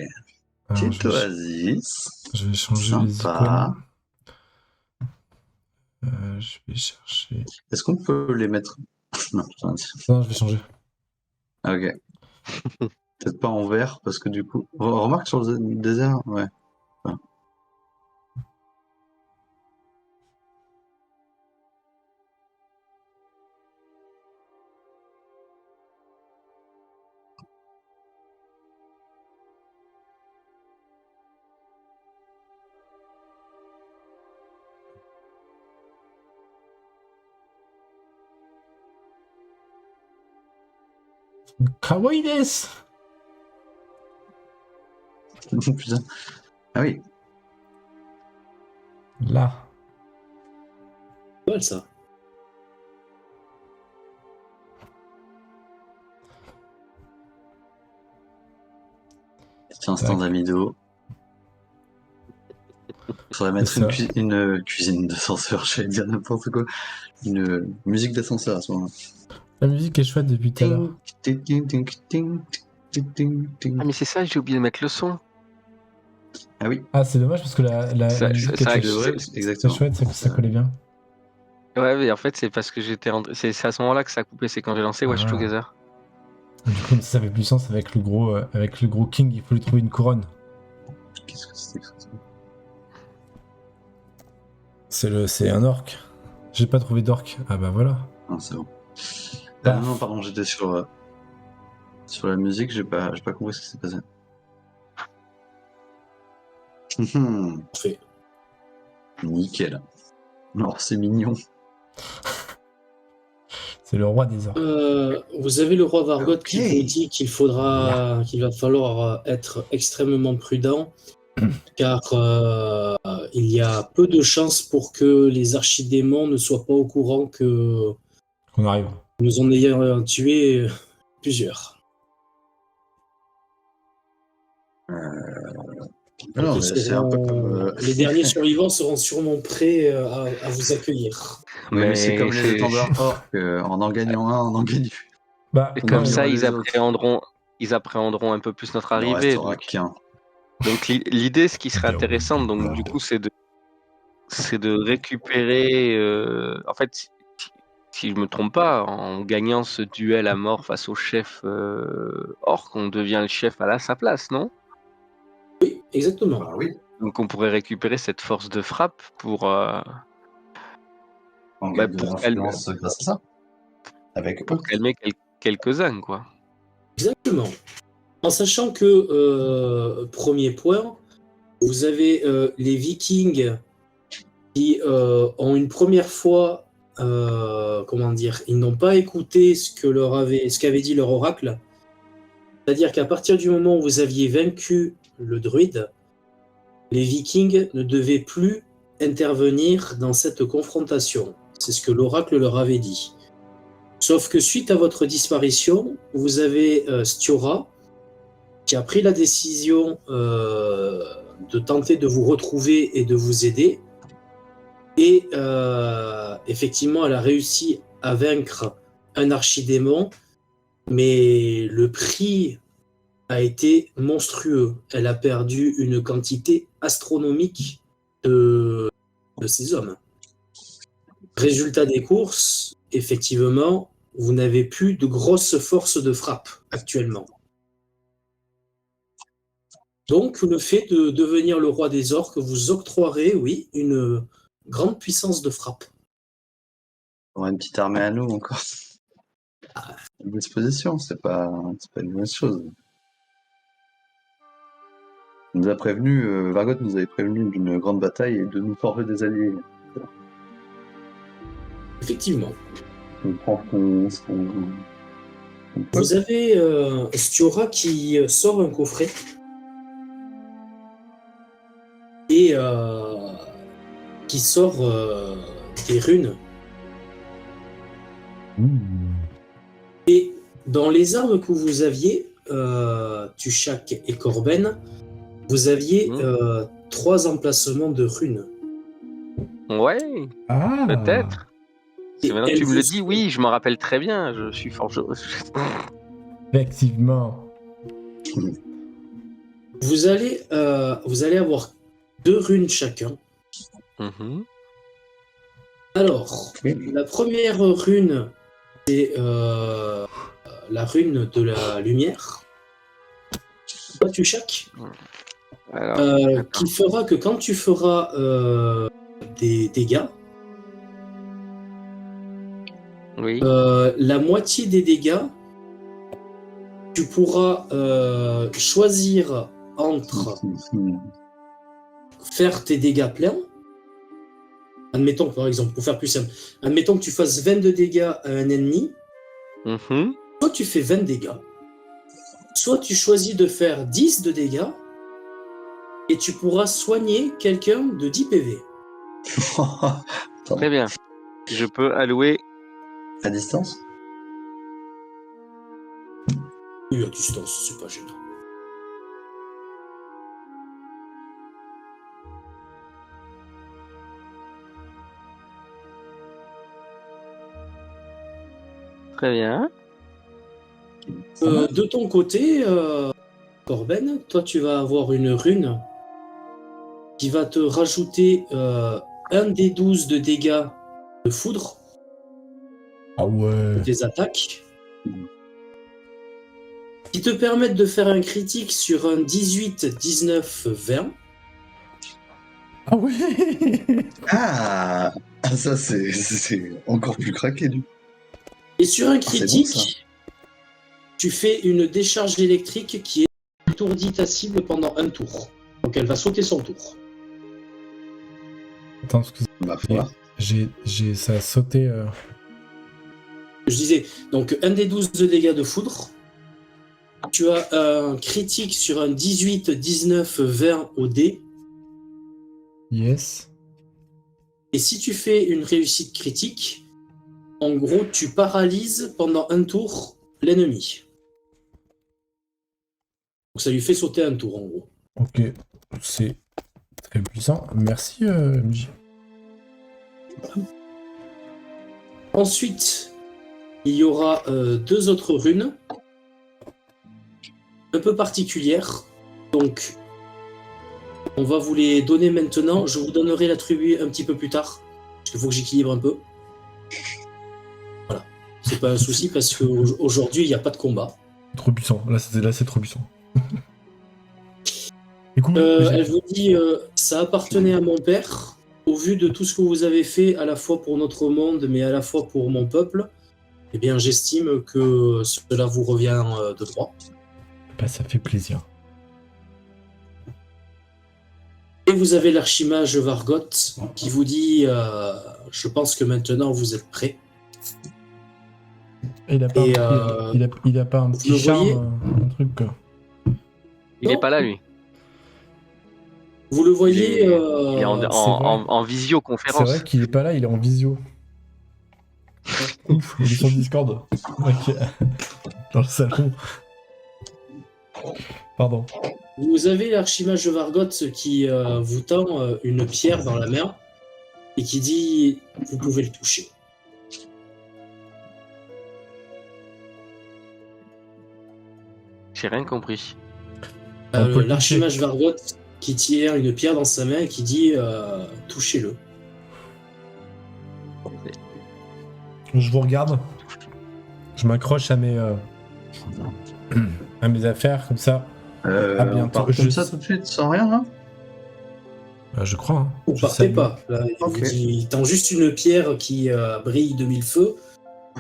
Petite oasis. je vais changer les icônes. Je vais chercher. Est-ce qu'on peut les mettre. Non, Non, je vais changer. ok. Peut-être pas en vert, parce que du coup. Remarque sur le désert, ouais. Enfin. Kawaii desu! Putain. Ah oui. Là. C'est mal ça. Petit instant d'amido. Faudrait mettre une cuisine d'ascenseur, j'allais dire n'importe quoi. Une musique d'ascenseur à ce moment-là. La musique est chouette depuis tout à l'heure. Ah, mais c'est ça, j'ai oublié de mettre le son. Ah oui. Ah, c'est dommage parce que la Ça- musique ça- était c'est exactement. chouette, ça collait bien. Ouais, mais en fait, c'est parce que c'est à ce moment-là que ça a coupé, c'est quand j'ai lancé Watch Ah. Together. Du coup, ça fait plus sens avec le gros King, il faut lui trouver une couronne. Qu'est-ce que c'était que ça? C'est un orc. J'ai pas trouvé d'orc. Ah bah voilà. Non, c'est bon. Paf. Non, pardon, j'étais sur la musique, j'ai pas compris ce qui s'est passé. Parfait. Nickel. Alors, c'est mignon. C'est le roi des orcs. Vous avez le roi Vargot Ok. qui vous dit qu'il va falloir être extrêmement prudent, car il y a peu de chances pour que les archidémons ne soient pas au courant que Qu'on arrive. nous en ayons tué plusieurs. Non, Donc, mais c'est un peu comme. les derniers survivants seront sûrement prêts à vous accueillir. Oui, mais c'est comme les c'est- étendards orques, en gagnant un, on en gagne. Bah, Et On comme en ça, verra ils les autres. appréhenderont un peu plus notre Il en arrivée. restera Donc. qu'un. Donc l'idée, ce qui serait intéressant, donc du coup, c'est de récupérer. En fait, si je me trompe pas, en gagnant ce duel à mort face au chef orc, on devient le chef à sa place, non? Oui, exactement. Bah oui, Donc on pourrait récupérer cette force de frappe pour on gagne de pour calmer, l'influence grâce à ça. Avec eux. quelques-uns, quoi. Exactement. En sachant que, premier point, vous avez les Vikings qui ont une première fois, comment dire, ils n'ont pas écouté ce qu'avait dit leur oracle. C'est-à-dire qu'à partir du moment où vous aviez vaincu le druide, les Vikings ne devaient plus intervenir dans cette confrontation. C'est ce que l'oracle leur avait dit. Sauf que suite à votre disparition, vous avez Stiora qui a pris la décision de tenter de vous retrouver et de vous aider. Et effectivement, elle a réussi à vaincre un archidémon, mais le prix a été monstrueux. Elle a perdu une quantité astronomique de ses hommes. Résultat des courses, effectivement, vous n'avez plus de grosses forces de frappe actuellement. Donc, le fait de devenir le roi des orques vous octroierez, oui, une grande puissance de frappe. On a une petite armée à nous encore. À disposition, c'est pas une mauvaise chose. On nous a prévenu, Vargot nous avait prévenu d'une grande bataille et de nous forger des alliés. Effectivement. On prend ce qu'on peut. Vous avez Stiora qui sort un coffret et qui sort des runes. Et dans les armes que vous aviez, Tushak et Corben, vous aviez 3 emplacements de runes. Ouais, Ah, peut-être. Et Maintenant que elles tu me le vous dis, sont- oui, je m'en rappelle très bien. Je suis forgeron. effectivement. Vous allez avoir 2 runes chacun. Mhm. Alors, la première rune, c'est la rune de la lumière. Toi, Tushak, Alors, qui fera que quand tu feras des dégâts, oui. la moitié des dégâts, tu pourras choisir entre faire tes dégâts pleins. Admettons, par exemple, pour faire plus simple, admettons que tu fasses 22 dégâts à un ennemi, Mhm. soit tu fais 20 dégâts, soit tu choisis de faire 10 de dégâts et tu pourras soigner quelqu'un de 10 PV. Très bien. Je peux allouer. À distance? Oui, à distance, c'est pas gênant. Très bien. De ton côté, Corben, toi tu vas avoir une rune qui va te rajouter un des 12 de dégâts de foudre Ah ouais. pour tes attaques, qui te permettent de faire un critique sur un 18, 19, 20. Ah ouais. Ah, ça c'est encore plus craqué du coup. Et sur un c'est bon, critique, ça. tu fais une décharge électrique qui étourdit ta cible pendant un tour. Donc elle va sauter son tour. Attends, excuse. Ma foi. Ça a sauté. Je disais, donc un des 12 de dégâts de foudre. Tu as un critique sur un 18, 19, 20 au dé. Yes. Et si tu fais une réussite critique, en gros, tu paralyses pendant un tour l'ennemi. Donc ça lui fait sauter un tour, en gros. Ok. C'est très puissant. Merci, MJ. Ensuite, il y aura 2 autres runes un peu particulières. Donc, On va vous les donner maintenant. Je vous donnerai l'attribut un petit peu plus tard. Parce qu'il faut que j'équilibre un peu. Voilà. C'est pas un souci parce qu'aujourd'hui, il n'y a pas de combat. Trop puissant. Là, c'est trop puissant. Et cool. Elle vous dit ça appartenait à mon père. Au vu de tout ce que vous avez fait, à la fois pour notre monde, mais à la fois pour mon peuple, eh bien, j'estime que cela vous revient de droit. Bah, ça fait plaisir. Et vous avez l'archimage Vargot qui vous dit je pense que maintenant vous êtes prêts. Il a pas, Et, il a pas un vous petit le charme, voyez un truc quoi. Il Non. est pas là, lui. Vous le voyez Il est en vrai. C'est visioconférence. vrai qu'il est pas là, il est en visio. Ouf, il est sur Discord. Ok. Dans le salon. Pardon. Vous avez l'archimage Vargot qui vous tend une pierre dans la main et qui dit vous pouvez le toucher. J'ai rien compris. On peut le L'archimage Vargot qui tient une pierre dans sa main et qui dit touchez-le. Je vous regarde. Je m'accroche à mes affaires comme ça. À bientôt. On part comme ça tout de suite, sans rien, hein. Je crois. Hein. Vous Je partez salue. pas. Là, il, Ok. vous dit, il tend juste une pierre qui brille de mille feux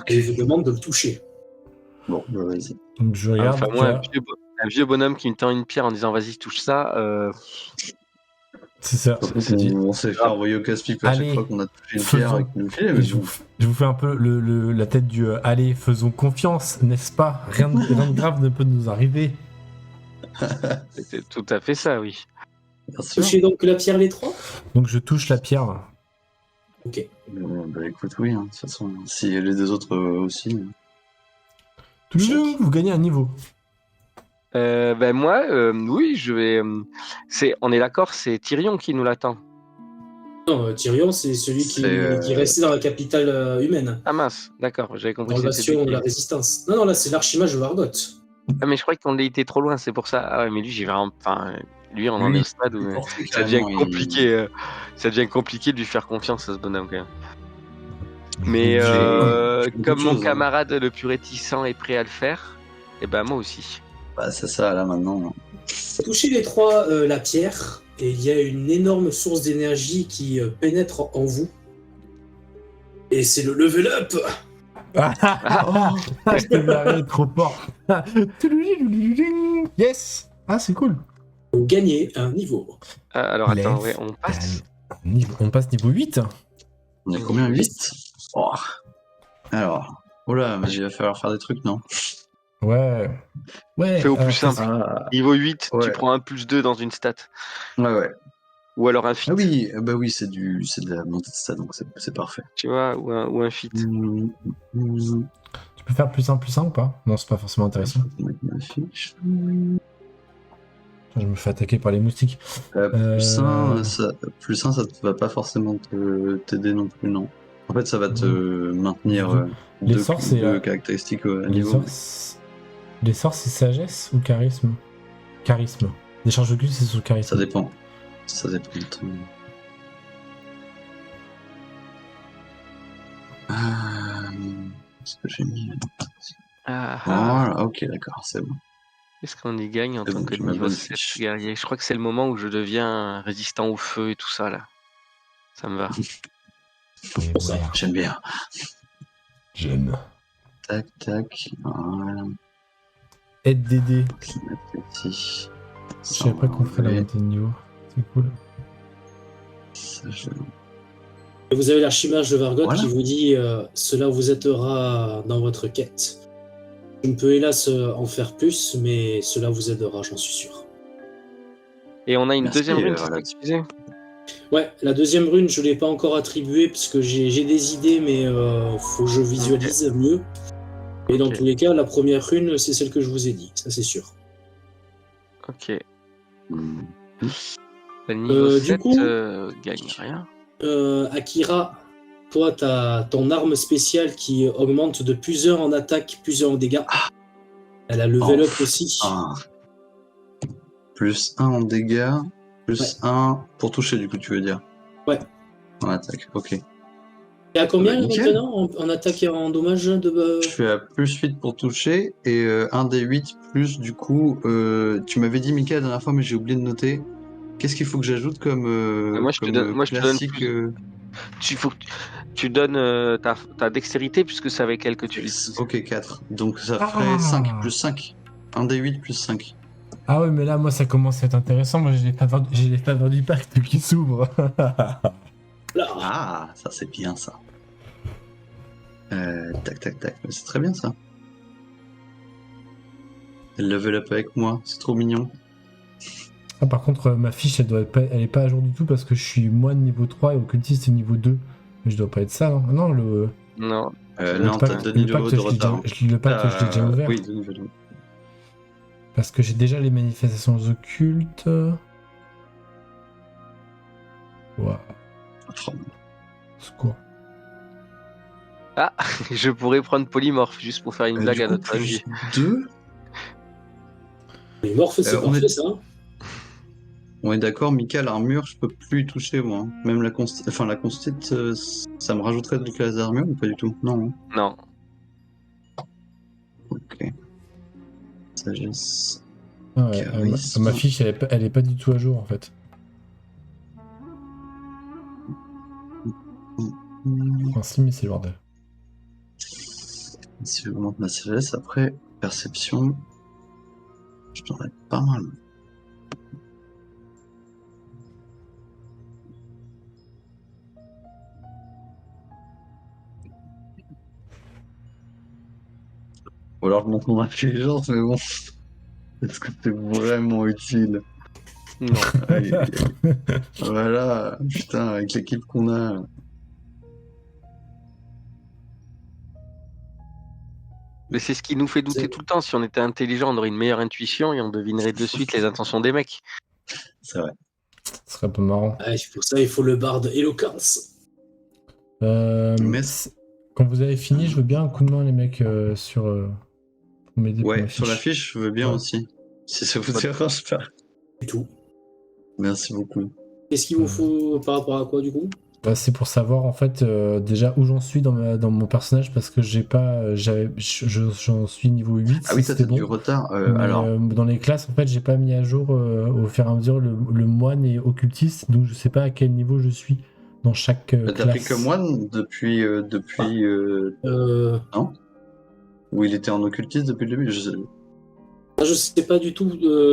et il vous demande de le toucher. Bon, bah, vas-y. Donc je regarde. Enfin, moi, tu vois. un vieux bonhomme qui me tend une pierre en disant vas-y, touche ça. C'est ça. Surtout qu'on s'est fait envoyer au casse-pipe à Allez, chaque fois qu'on a touché une faisons. pierre et qu'il nous filait. Mais Je bon. vous fais un peu la tête du allez, faisons confiance, n'est-ce pas? Rien de grave ne peut nous arriver. C'est tout à fait ça, oui. Bien sûr. Touchez donc la pierre les trois. Donc je touche la pierre. Ok. Bah écoute, oui, hein, de toute façon. Si les deux autres aussi. Tous les deux, vous gagnez un niveau. Ben moi, oui, je vais. On est d'accord, c'est Tyrion qui nous l'attend. Non, Tyrion, c'est celui qui est resté dans la capitale humaine. Ah mince, d'accord, j'avais compris Dans que c'était l'invasion de lui. la résistance. Non, là, c'est l'archimage Vargot. Ah, mais je croyais qu'on était trop loin, c'est pour ça. Ah ouais, mais lui, j'ai vraiment. Enfin, lui, on en Lui, est au stade où porté ça devient carrément, compliqué. Ça devient compliqué de lui faire confiance à ce bonhomme quand même. Mais J'ai beaucoup comme de mon choses, hein. camarade le plus réticent est prêt à le faire, et ben moi aussi. Bah, c'est ça, là, maintenant. Touchez les trois la pierre et il y a une énorme source d'énergie qui pénètre en vous. Et c'est le level up. Je t'ai marré trop fort. Yes. Ah, c'est cool. Vous gagnez un niveau. Ah, alors attends, Lève ouais, on passe. On passe niveau 8. On est combien 8 oh. Alors. Oula, mais il va falloir faire des trucs, non? Ouais. Ouais. Fais au plus c'est- simple. Ah, Niveau 8, tu Ouais. prends un plus 2 dans une stat. ouais. Ou alors un feat, Ah oui, bah oui, c'est de la montée de stade, donc c'est parfait. tu vois, ou un feat. Tu peux faire plus 1 ou pas? Non, c'est pas forcément intéressant. Mettre ma fiche. Je me fais attaquer par les moustiques. Plus 1, ça va pas forcément t'aider non plus, non. En fait, ça va te maintenir Les deux sorts, c'est, caractéristiques à Les niveau. sorts, c'est sagesse ou charisme? Charisme. Les charges de c'est sous charisme. Ça dépend. Ça dépend de ton... Qu'est-ce que j'ai mis? Ah, ah. Voilà, ok, d'accord, c'est bon. Qu'est-ce qu'on y gagne en C'est tant bon, que tu m'as niveau bonne 7 fiche. guerrier? Je crois que c'est le moment où je deviens résistant au feu et tout ça là. Ça me va. Et Pour ça. voilà. J'aime bien. J'aime. Tac, tac. Voilà. Aide DD. Je vais mettre ici. Je savais pas qu'on ferait la montée de niveau. C'est cool. Ça, je... Et vous avez l'archimage de Vargot Voilà. qui vous dit cela vous aidera dans votre quête. Je ne peux hélas en faire plus, mais cela vous aidera, j'en suis sûr. Et on a une Merci, deuxième rune, voilà. excusez. Ouais, la deuxième rune, je ne l'ai pas encore attribuée parce que j'ai des idées, mais faut que je visualise mieux. Et dans Ok. tous les cas, la première rune, c'est celle que je vous ai dit, ça c'est sûr. Ok. Hmm. Le niveau du 7 coup- gagne rien. Akira, toi, tu as ton arme spéciale qui augmente de +1 en attaque, +1 en dégâts. Elle a level up aussi. Ah. Plus 1 en dégâts. Plus 1 pour toucher, du coup, tu veux dire. Ouais. En attaque, ok. Et à combien Nickel. maintenant en attaque et en dommage de... Je fais à plus 8 pour toucher et 1 des 8 plus, du coup, tu m'avais dit, Mika, la dernière fois, mais j'ai oublié de noter. Qu'est-ce qu'il faut que j'ajoute comme, Moi, je te donne classique plus. Il faut que tu donnes ta dextérité, puisque c'est avec elle que tu l'utilises. Ok, 4. Donc ça ferait 5 plus 5. 1 des 8 plus 5. Ah ouais, mais là, moi, ça commence à être intéressant. Moi, j'ai les faveurs du pacte qui s'ouvrent. Là. Ah, ça c'est bien ça. Tac, tac, tac. Mais c'est très bien ça. Elle level up avec moi, c'est trop mignon. Ah, par contre, ma fiche, elle est pas à jour du tout parce que je suis moine niveau 3 et occultiste niveau 2. Mais je dois pas être ça, non? Non, Non. Non, t'as 2 niveaux de retard. le pacte, je l'ai déjà ouvert. Oui, 2 niveaux de retard. Parce que j'ai déjà les manifestations occultes. Waouh. Secours. Ah, je pourrais prendre polymorphe juste pour faire une blague à notre plus MJ. 2. Les morphes, c'est parfait, ça. Hein. On est d'accord, Mika, l'armure, je peux plus y toucher, moi. Hein. Même la constite, ça me rajouterait de classe d'armure ou pas du tout? Non. Hein. Non. Ok. Sagesse. Ah ouais, Charisme. ma fiche, elle est pas du tout à jour en fait. Enfin, si, mais c'est le bordel. Si j'augmente ma sagesse, après, perception, je devrais être pas mal. Ou alors je monte mon intelligence, mais bon. Est-ce que c'est vraiment utile? Non. Voilà, putain, avec l'équipe qu'on a. Mais c'est ce qui nous fait douter tout le temps. Si on était intelligent, on aurait une meilleure intuition et on devinerait de suite les intentions des mecs. C'est vrai. Ce serait un peu marrant. Ouais, pour ça, il faut le barde éloquence. Quand vous avez fini, je veux bien un coup de main, les mecs, pour m'aider pour ma fiche. Sur la fiche, je veux bien aussi. Si ça vous dérange pas. Du tout. Merci beaucoup. Qu'est-ce qu'il vous faut par rapport à quoi, du coup? C'est pour savoir en fait déjà où j'en suis dans mon personnage parce que j'en suis niveau 8. Ah oui, t'as du retard. Alors, dans les classes, en fait, j'ai pas mis à jour au fur et à mesure le moine et occultiste, donc je sais pas à quel niveau je suis dans chaque classe. T'as pris que moine depuis non? Ou il était en occultiste depuis le début? Je sais pas du tout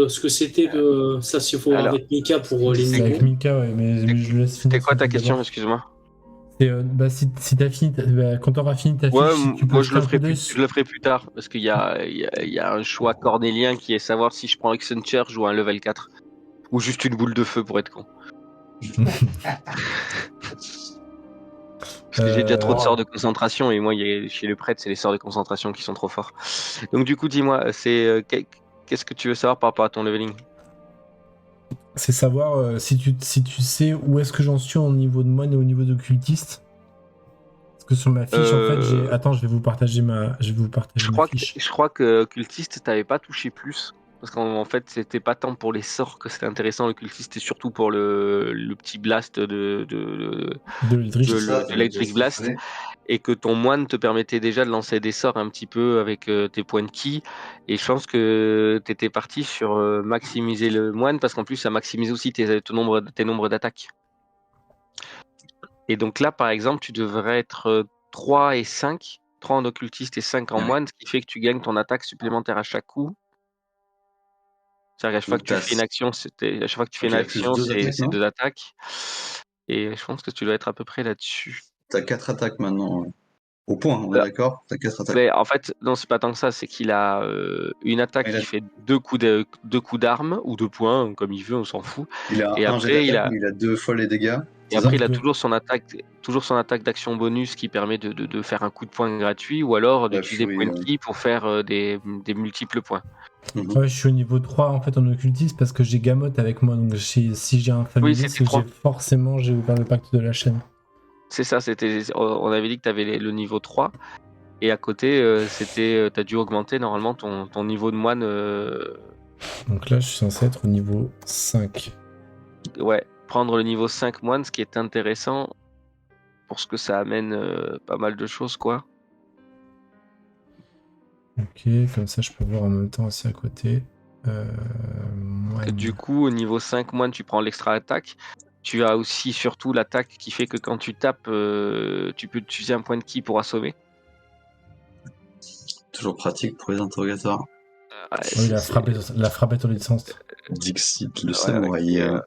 ce que c'était que ça, s'il faut voir avec Mika pour les C'est niveaux. avec Mika, ouais, mais je laisse finir. C'était quoi ta question, excuse-moi? Si t'as fini, quand t'auras fini ta fiche, si tu peux moi je le ferai plus tard parce qu'il y a un choix cornélien qui est savoir si je prends Accenture ou un level 4 ou juste une boule de feu pour être con. Parce que j'ai déjà trop de sorts de concentration et moi chez le prêtre c'est les sorts de concentration qui sont trop forts. Donc du coup dis-moi, qu'est-ce que tu veux savoir par rapport à ton leveling? C'est savoir si tu sais où est-ce que j'en suis au niveau de moine et au niveau d'occultiste. Parce que sur ma fiche, en fait, j'ai... Attends, je vais vous partager ma fiche. Je crois que occultiste, t'avais pas touché plus. Parce qu'en fait, c'était pas tant pour les sorts que c'était intéressant, l'occultiste, c'était surtout pour le petit blast de l'Electric Blast. Et que ton moine te permettait déjà de lancer des sorts un petit peu avec tes points de ki. Et je pense que tu étais parti sur maximiser le moine, parce qu'en plus, ça maximise aussi tes nombres d'attaques. Et donc là, par exemple, tu devrais être 3 et 5, 3 en occultiste et 5 en moine, ce qui fait que tu gagnes ton attaque supplémentaire à chaque coup. C'est-à-dire qu'à chaque fois que tu fais une action, c'est 2 attaques. Et je pense que tu dois être à peu près là-dessus. T'as 4 attaques maintenant. Au point, on est d'accord? T'as 4 attaques. Mais en fait, non, c'est pas tant que ça, c'est qu'il a une attaque qui fait 2 coups d'arme, ou 2 points, comme il veut, on s'en fout. Il a il a 2 fois les dégâts. Et après, il a toujours son attaque d'action bonus qui permet de faire un coup de poing gratuit, ou alors d'utiliser des points de ki pour faire des multiples points. Ouais, je suis au niveau 3 en fait en occultiste parce que j'ai Gamotte avec moi, donc si j'ai un familier, c'est que j'ai ouvert le pacte de la chaîne. C'est ça, on avait dit que tu avais le niveau 3, et à côté, tu as dû augmenter normalement ton niveau de moine. Donc là, je suis censé être au niveau 5. Ouais, prendre le niveau 5 moine, ce qui est intéressant pour ce que ça amène pas mal de choses, quoi. Ok, comme ça je peux voir en même temps aussi à côté. Moine. Du coup, au niveau 5 moine, tu prends l'extra attaque. Tu as aussi surtout l'attaque qui fait que quand tu tapes, tu peux utiliser un point de ki pour assommer. Toujours pratique pour les interrogatoires. Ouais, Oui, la frappe étourdissante. Dixit, le ouais, samouraï.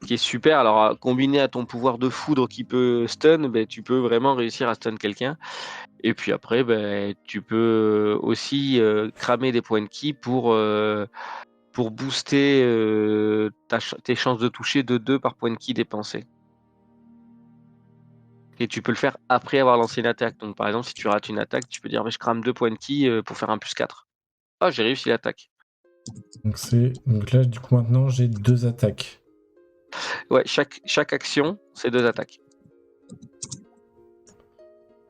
qui est super. Alors, combiné à ton pouvoir de foudre qui peut stun, ben, tu peux vraiment réussir à stun quelqu'un. Et puis après, ben, tu peux aussi cramer des points de ki pour booster tes chances de toucher de 2 par point de ki dépensé. Et tu peux le faire après avoir lancé une attaque. Donc par exemple, si tu rates une attaque, tu peux dire je crame 2 points de ki pour faire un +4. Ah, j'ai réussi l'attaque. Donc là, du coup, maintenant, j'ai 2 attaques. Ouais, chaque action, c'est 2 attaques.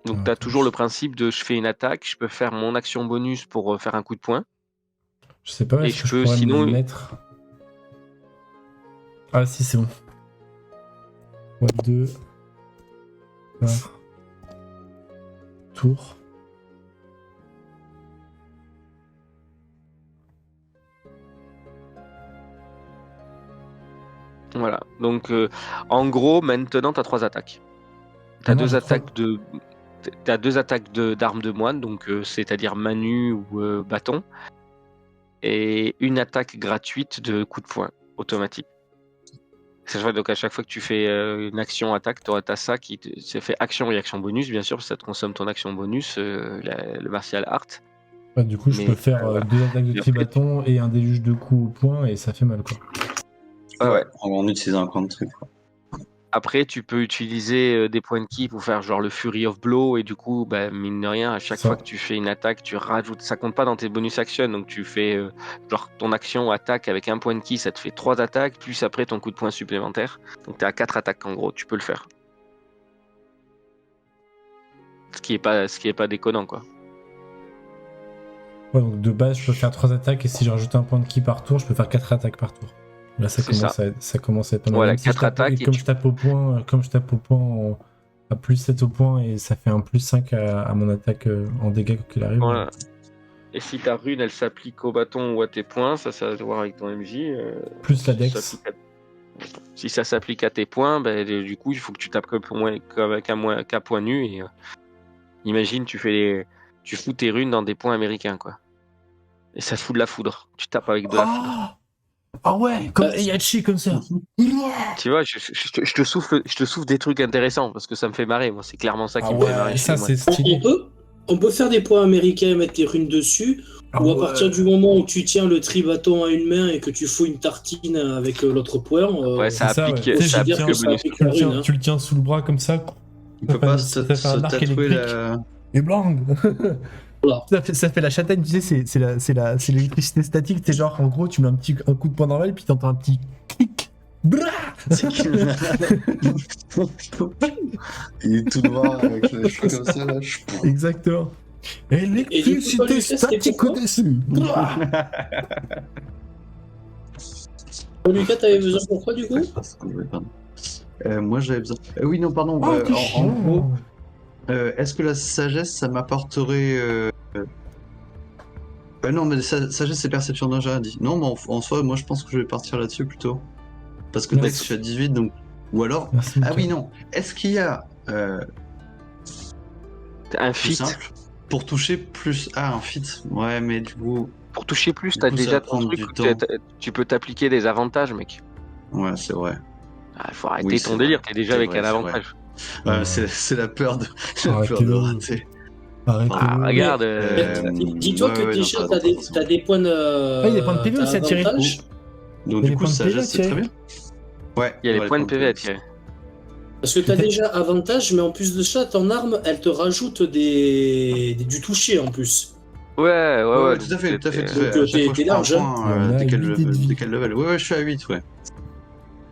Donc tu as toujours le principe de je fais une attaque, je peux faire mon action bonus pour faire un coup de poing. Je sais pas, est-ce que je pourrais me mettre... Ah si, c'est bon. Fois 2 par tour. Voilà. Donc en gros, maintenant, tu as 3 attaques. Tu as 2 attaques de... T'as 2 attaques d'armes de moine, donc c'est-à-dire main nue ou bâton, et une attaque gratuite de coup de poing automatique. Donc à chaque fois que tu fais une action attaque, tu auras ça qui se fait action et action bonus, bien sûr, parce que ça te consomme ton action bonus, le martial art. Ouais, du coup, je peux faire 2 attaques de tri-bâton et un déluge de coups au poing, et ça fait mal, quoi. Ouais. En utilisant un point de truc, quoi. Après, tu peux utiliser des points de ki pour faire genre le Fury of Blow, et du coup, bah, mine de rien, à chaque fois que tu fais une attaque, tu rajoutes. Ça compte pas dans tes bonus actions, donc tu fais genre ton action attaque avec un point de ki, ça te fait 3 attaques, plus après ton coup de poing supplémentaire. Donc tu es à 4 attaques en gros, tu peux le faire. Ce qui est pas déconnant, quoi. Ouais, donc de base, je peux faire 3 attaques, et si je rajoute un point de ki par tour, je peux faire 4 attaques par tour. Là, ça commence à être pas mal. Voilà, si 4 attaques. Comme je tape au point, à plus 7 au point, et ça fait un plus 5 à mon attaque en dégâts quoi qu'il arrive. Voilà. Et si ta rune, elle s'applique au bâton ou à tes points, ça a à voir avec ton MJ. Plus la dex. Si ça s'applique à tes points, ben, du coup, il faut que tu tapes qu'à point nu. Et imagine, tu fous tes runes dans des points américains, quoi. Et ça te fout de la foudre. Tu tapes avec de la foudre. Ah ouais, comme Heihachi, comme ça. Tu vois, je te souffle des trucs intéressants parce que ça me fait marrer. Moi, c'est clairement ça qui me fait marrer. Ça, c'est stylé. On peut faire des points américains et mettre des runes dessus. Ou à partir du moment où tu tiens le tri-bâton à une main et que tu fous une tartine avec l'autre poing. Ouais, ça applique le bonus. Tu le tiens sous le bras comme ça. Il peut pas se tatouer la... Et blanc. Voilà. Ça fait la châtaigne, tu sais, c'est l'électricité statique. C'est genre, en gros, tu mets un coup de poing dans l'œil, puis t'entends un petit clic. Il est tout noir avec les cheveux comme ça, là. Exactement. Électricité statique au-dessus. Lucas, t'avais besoin de quoi du coup? Moi, j'avais besoin. Oui, non, pardon. En gros, est-ce que la sagesse, ça m'apporterait. Non, mais sagesse, c'est perception d'un, j'ai rien dit. Non, mais en soi, moi, je pense que je vais partir là-dessus plutôt. Parce que Dex, je suis à 18, donc. Ou alors. Merci, oui, non. Est-ce qu'il y a. Un feat pour toucher plus. Ah, un feat. Ouais, mais du coup. Pour toucher plus, t'as déjà ton truc. Tu peux t'appliquer des avantages, mec. Ouais, c'est vrai. Faut arrêter ton délire, t'es déjà avec un avantage. C'est la peur de rater. Arrêtez-le. Regarde. Dis-toi que déjà t'as des points de. Il y a des points de PV aussi à tirer. Donc du coup, sagesse, c'est très bien. Ouais. Il y a les points de PV à tirer. Parce que t'as déjà avantage, mais en plus de ça, ton arme, elle te rajoute du toucher en plus. Ouais, tout à fait. Donc t'es large. T'es quel level? Ouais, je suis à 8, ouais.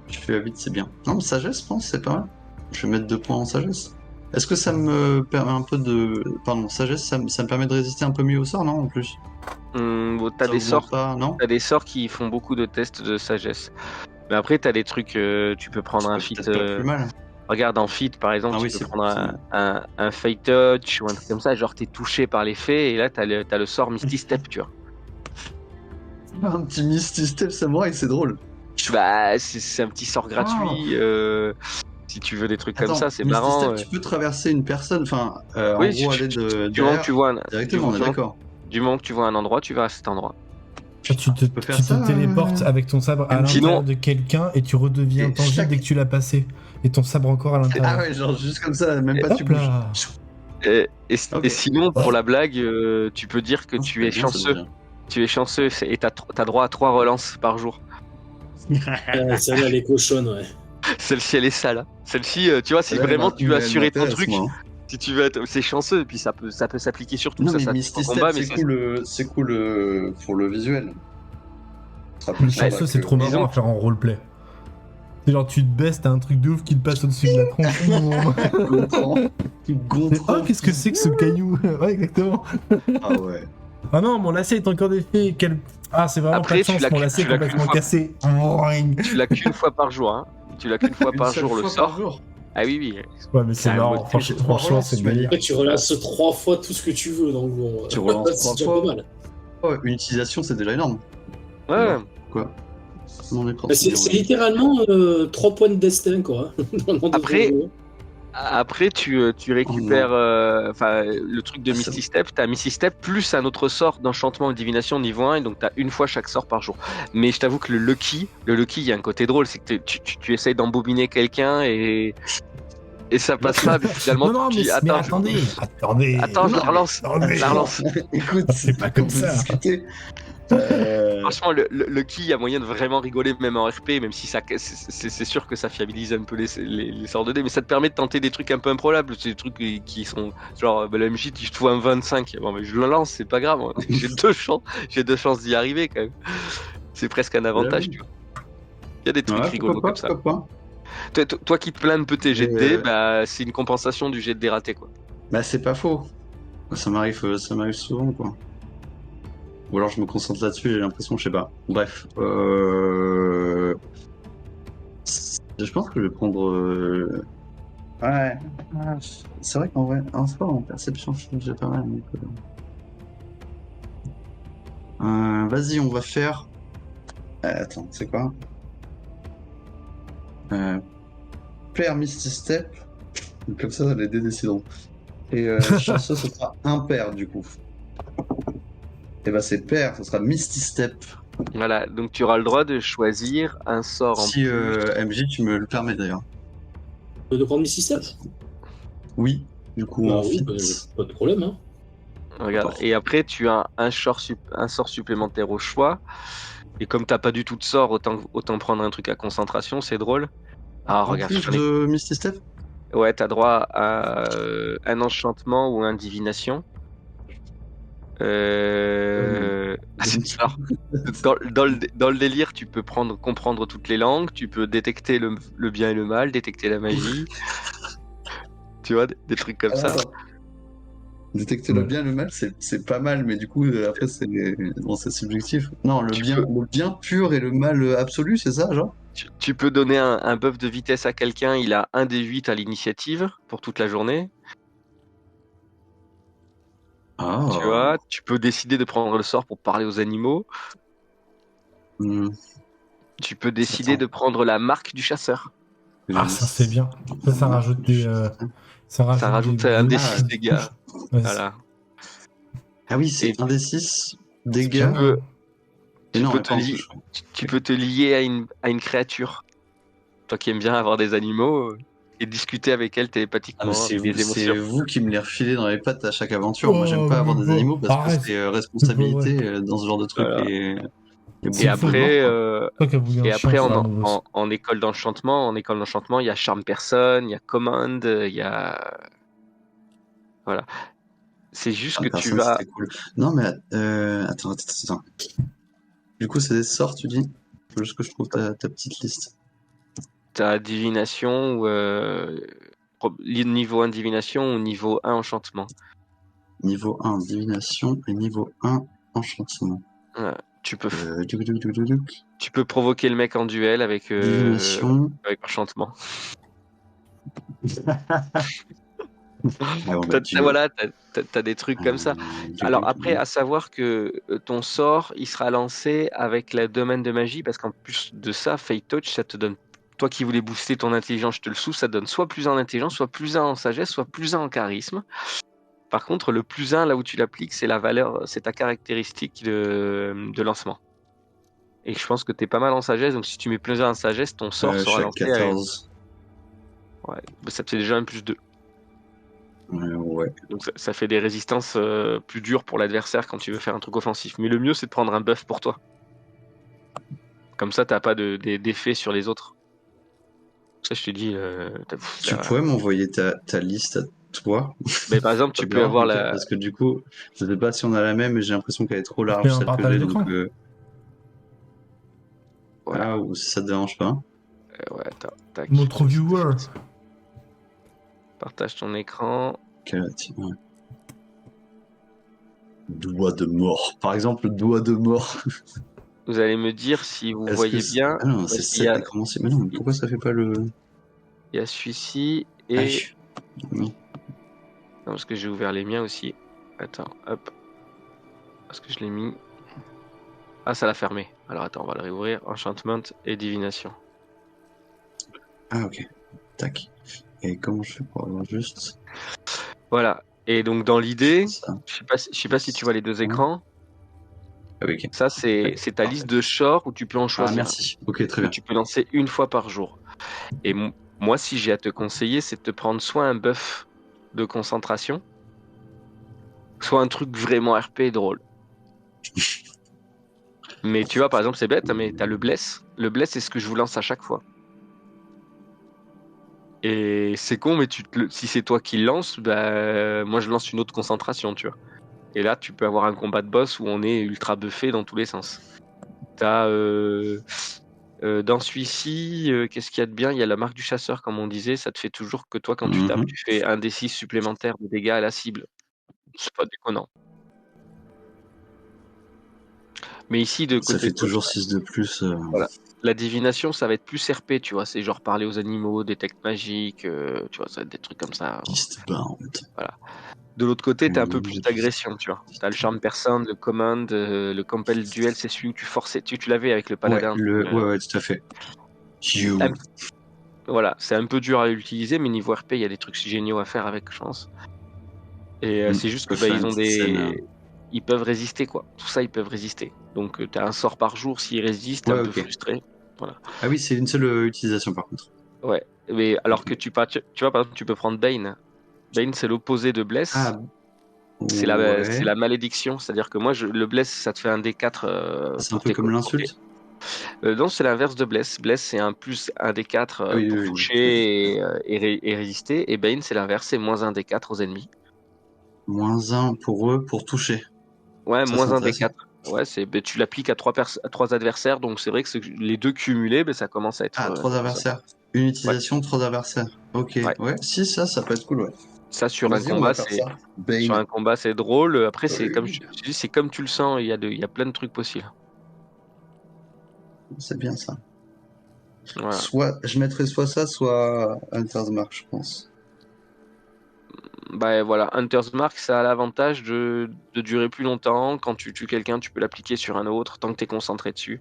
Je suis à 8, c'est bien. Non, mais sagesse, je pense, c'est pas mal. Je vais mettre 2 points en sagesse. Est-ce que ça me permet un peu de... Pardon, sagesse, ça me permet de résister un peu mieux au sort, non, en plus? T'as des sorts qui font beaucoup de tests de sagesse. Mais après, t'as des trucs, tu peux prendre un feat. Peut-être pas plus mal. Regarde, en feat, par exemple, Ah tu oui, peux c'est prendre un Fate Touch ou un truc comme ça, genre t'es touché par les fées, et là, t'as le sort Misty Step, tu vois. un petit Misty Step Samurai, c'est drôle. Bah, c'est un petit sort gratuit. Si tu veux des trucs comme Attends, ça, c'est Misty marrant. Step, tu peux traverser une personne, enfin, en Oui, gros, aller de du moment que tu derrière, vois directement, on est d'accord. du moment que tu vois un endroit, tu vas à cet endroit. Tu te, peux faire tu te ça, téléportes avec ton sabre à MJ. l'intérieur Sinon- de quelqu'un et tu redeviens Et tangible chaque- dès que tu l'as passé. Et ton sabre encore à l'intérieur. Ah ouais, genre juste comme ça, même pas tu Hop bouges. là. Ok. Et sinon, pour la blague, tu peux dire que Oh, tu es bien, ça chanceux. devient. Tu es chanceux et t'as droit à 3 relances par jour. Celle-là, elle est cochonne, ouais. Celle-ci, elle est sale. Hein. Celle-ci, tu vois, si Là, vraiment tu veux elle assurer ton m'intéresse, truc, moi. si tu veux être, c'est chanceux, et puis ça peut s'appliquer sur tout. Non, Ça mais s'applique Misty au Step, combat, mais c'est cool pour le visuel. Ce sera Le plus chanceux, sympa c'est que- trop marrant disons à faire en roleplay. C'est genre, tu te baisses, t'as un truc de ouf qui te passe au-dessus de la tronche. Gontran. C'est, Gontran. oh, qu'est-ce que c'est que ce caillou? Ouais, exactement. Ah ouais. Ah non, mon lacet est encore défait. Quel... Ah, c'est vraiment Après, pas de tu chance, l'as mon qu'une- lacet est tu l'as qu'une complètement fois. cassé. tu l'as qu'une fois par jour. Hein. Tu l'as qu'une fois Une par seule jour le fois par sort. jour. Ah oui, oui. Ouais, mais C'est c'est un marrant. mode Franchement, trois franchement, relances, c'est tu m'as dit. délire. Après, tu relances 3 fois tout ce que tu veux, donc bon. Tu relances c'est 3 déjà fois. pas mal. Oh, une utilisation, c'est déjà énorme. Ouais. Alors, quoi Mon écran. C'est littéralement 3 points de destin, quoi. Dans des Après, jeux. Après, tu récupères le truc de Ah, c'est Misty Step. T'as Misty Step plus un autre sort d'enchantement ou de divination niveau 1, et donc t'as une fois chaque sort par jour. Mais je t'avoue que le Lucky, il y a un côté drôle, c'est que tu essayes d'embobiner quelqu'un et ça passe pas, mais finalement Non, non, tu mais, dis mais attends, attendez. je la relance. Attendez. Je la relance. Écoute, C'est pas comme on peut ça. discuter. Franchement, le Lucky, il y a moyen de vraiment rigoler, même en RP, même si c'est sûr que ça fiabilise un peu les sorts de dés, mais ça te permet de tenter des trucs un peu improbables. C'est des trucs qui sont genre, le MJ, je trouve un 25. Bon, mais je le lance, c'est pas grave. Hein. J'ai deux chances d'y arriver quand même. C'est presque un avantage, tu vois. Il y a des trucs Ouais, rigolos comme ça. pourquoi pas. Toi qui te plains un peu tes jets de dés, bah, c'est une compensation du jet de dés raté, quoi. Bah, c'est pas faux. Ça m'arrive souvent, quoi. Ou alors je me concentre là-dessus, j'ai l'impression, je sais pas. Bref. Je pense que je vais prendre. Ouais. C'est vrai qu'en vrai, en soi, en perception, je suis déjà pas mal. Donc, vas-y, on va faire. Attends, c'est quoi Player Misty Step. Donc, comme ça, les dés décideront. Et chanceux, ce sera impair, du coup. Et bah, c'est pair, ce sera Misty Step. Voilà, donc tu auras le droit de choisir un sort en Si plus. MJ, tu me le permets d'ailleurs. De prendre mes systèmes. Oui, du coup, Bah en oui, fit. pas de problème. Hein. Regarde. Parfait. Et après, tu as un sort supplémentaire au choix. Et comme t'as pas du tout de sort, autant prendre un truc à concentration, c'est drôle. Ah, En regarde, plus de Misty Step. Ouais, t'as droit à un enchantement ou un divination. Alors, dans le délire, tu peux comprendre toutes les langues, tu peux détecter le bien et le mal, détecter la magie. Tu vois, des trucs comme ça. Attends. Détecter le bien et le mal, c'est pas mal, mais du coup, après, c'est subjectif. Non, le bien pur et le mal absolu, c'est ça, genre Tu peux donner un buff de vitesse à quelqu'un, il a 1 des 8 à l'initiative pour toute la journée. Ah. Tu vois, tu peux décider de prendre le sort pour parler aux animaux. Tu peux décider de prendre la marque du chasseur. Ah, ça c'est bien. Ça rajoute des. Ça rajoute un des D6 dégâts. Ouais, Voilà. Ah oui, c'est Et un des 6 c'est dégâts. bien. Tu peux te lier à une créature. Toi qui aimes bien avoir des animaux et discuter avec elle télépathiquement, c'est avec des émotions. vous qui me les refilez dans les pattes à chaque aventure. Moi, j'aime pas avoir des animaux parce que c'est responsabilité dans ce genre de truc. Voilà. Et après, Toi qui as voulu un chien, c'est un nouveau. en école d'enchantement, il y a charme personne, il y a command, il y a voilà. C'est juste que tu vas. Cool. Non mais attends. Du coup, c'est des sorts, tu dis. Faut juste que je trouve ta petite liste. T'as divination ou niveau 1 divination ou niveau 1 enchantement. Niveau 1 divination et niveau 1 enchantement. Ouais. Tu peux, Duc. tu peux provoquer le mec en duel avec Divination. enchantement. Ah, on va Voilà, t'as des trucs comme ça. Alors après, à savoir que ton sort, il sera lancé avec le domaine de magie, parce qu'en plus de ça, Fate Touch, ça te donne, toi qui voulais booster ton intelligence, je te le sous, ça te donne soit plus 1 en intelligence, soit plus 1 en sagesse, soit plus 1 en charisme. Par contre, le plus 1, là où tu l'appliques, c'est la valeur, c'est ta caractéristique de lancement. Et je pense que t'es pas mal en sagesse, donc si tu mets plus 1 en sagesse, ton sort je sera suis à lancé. 14. Ouais, ça te fait déjà un plus 2. Ouais. Donc ça fait des résistances plus dures pour l'adversaire quand tu veux faire un truc offensif. Mais le mieux, c'est de prendre un buff pour toi. Comme ça, t'as pas d'effet sur les autres. Ça, je te dis. Tu pourrais m'envoyer ta liste à toi? Mais par exemple, Ça tu te peux dérange, avoir Mickaël la. Parce que du coup, je sais pas si on a la même, mais j'ai l'impression qu'elle est trop Fais large, un celle que partage j'ai, d'écran. donc... Voilà. Ah, ou si ça te dérange pas. Ouais, attends. Tac. Notre viewer. Partage ton écran. Ouais. Doigt de mort. Par exemple, doigt de mort. Vous allez me dire si vous Est-ce voyez que bien. Ah non, c'est Parce qu'il y 7 a, nécromanciers. Mais non, mais pourquoi ça fait pas le... il y a celui-ci et. Aïe. Oui. Non, parce que j'ai ouvert les miens aussi. Attends, hop. Parce que je l'ai mis. Ah, ça l'a fermé. Alors attends, on va le réouvrir. Enchantment et divination. Ah, ok. Tac. Et comment je fais pour avoir juste Voilà. Et donc dans l'idée, ça? je sais pas si tu vois les deux écrans. Ah oui, ok. Ça, c'est ta liste de sorts où tu peux en Ah, choisir un, merci. Ok, très que bien. tu peux lancer une fois par jour. Et moi, si j'ai à te conseiller, c'est de te prendre soit un buff de concentration, soit un truc vraiment RP drôle. Mais tu vois, par exemple, c'est bête, hein, mais t'as le bless. Le bless, c'est ce que je vous lance à chaque fois. Et c'est con, mais si c'est toi qui le lance, bah, moi je lance une autre concentration, tu vois. Et là, tu peux avoir un combat de boss où on est ultra buffé dans tous les sens. T'as dans celui-ci, qu'est-ce qu'il y a de bien? Il y a la marque du chasseur, comme on disait. Ça te fait toujours que toi, quand tu tapes, tu fais un D6 supplémentaire de dégâts à la cible. C'est pas déconnant. Mais ici, de Ça côté fait toujours 6 de plus. voilà. La divination, ça va être plus RP, tu vois. C'est genre parler aux animaux, détecte magique, tu vois, ça va être des trucs comme ça. Beastbound. Voilà. De l'autre côté, t'as un peu plus d'agression, tu vois. T'as le charme personne, le command, le compel duel, c'est celui où tu forçais. Tu l'avais avec le paladin. Ouais, tout à fait. You. Voilà, c'est un peu dur à utiliser, mais niveau RP, il y a des trucs géniaux à faire avec, je pense. Et c'est juste que faire une petite scène. ils peuvent résister, quoi. Tout ça, ils peuvent résister. Donc, t'as un sort par jour, s'ils résistent, t'es Ouais, un peu ok. frustré. Voilà. Ah oui, c'est une seule utilisation par contre. Ouais. Mais alors que tu vois, par exemple, tu peux prendre Bane. Bane, c'est l'opposé de Bless. Ah, C'est ouais. la malédiction. C'est-à-dire que moi, le Bless, ça te fait un D4 C'est un pour peu tes comme l'insulte. Non, c'est l'inverse de Bless. Bless, c'est un plus 1 D4 Ah oui, pour oui, toucher et résister. Et Bane, c'est l'inverse, c'est moins 1 D4 aux ennemis. Moins 1 pour eux pour toucher. Ouais, Ça, c'est moins 1 intéressant. D4. Ouais, tu l'appliques à 3 adversaires, donc c'est vrai que les deux cumulés, ça commence à être. Ah, 3 adversaires. Une utilisation, 3 adversaires. Ok, Ouais. si, ça peut être cool, ouais. Ça, sur un Vas-y, on combat, va faire ça. sur un Bane. combat, c'est drôle. Après, c'est comme Oui. je te dis, c'est comme tu le sens. Il y a plein de trucs possibles. C'est bien ça. Voilà. Je mettrais soit ça, soit Hunter's Mark, je pense. Bah voilà, Hunter's Mark, ça a l'avantage de durer plus longtemps. Quand tu tues quelqu'un, tu peux l'appliquer sur un autre tant que tu es concentré dessus.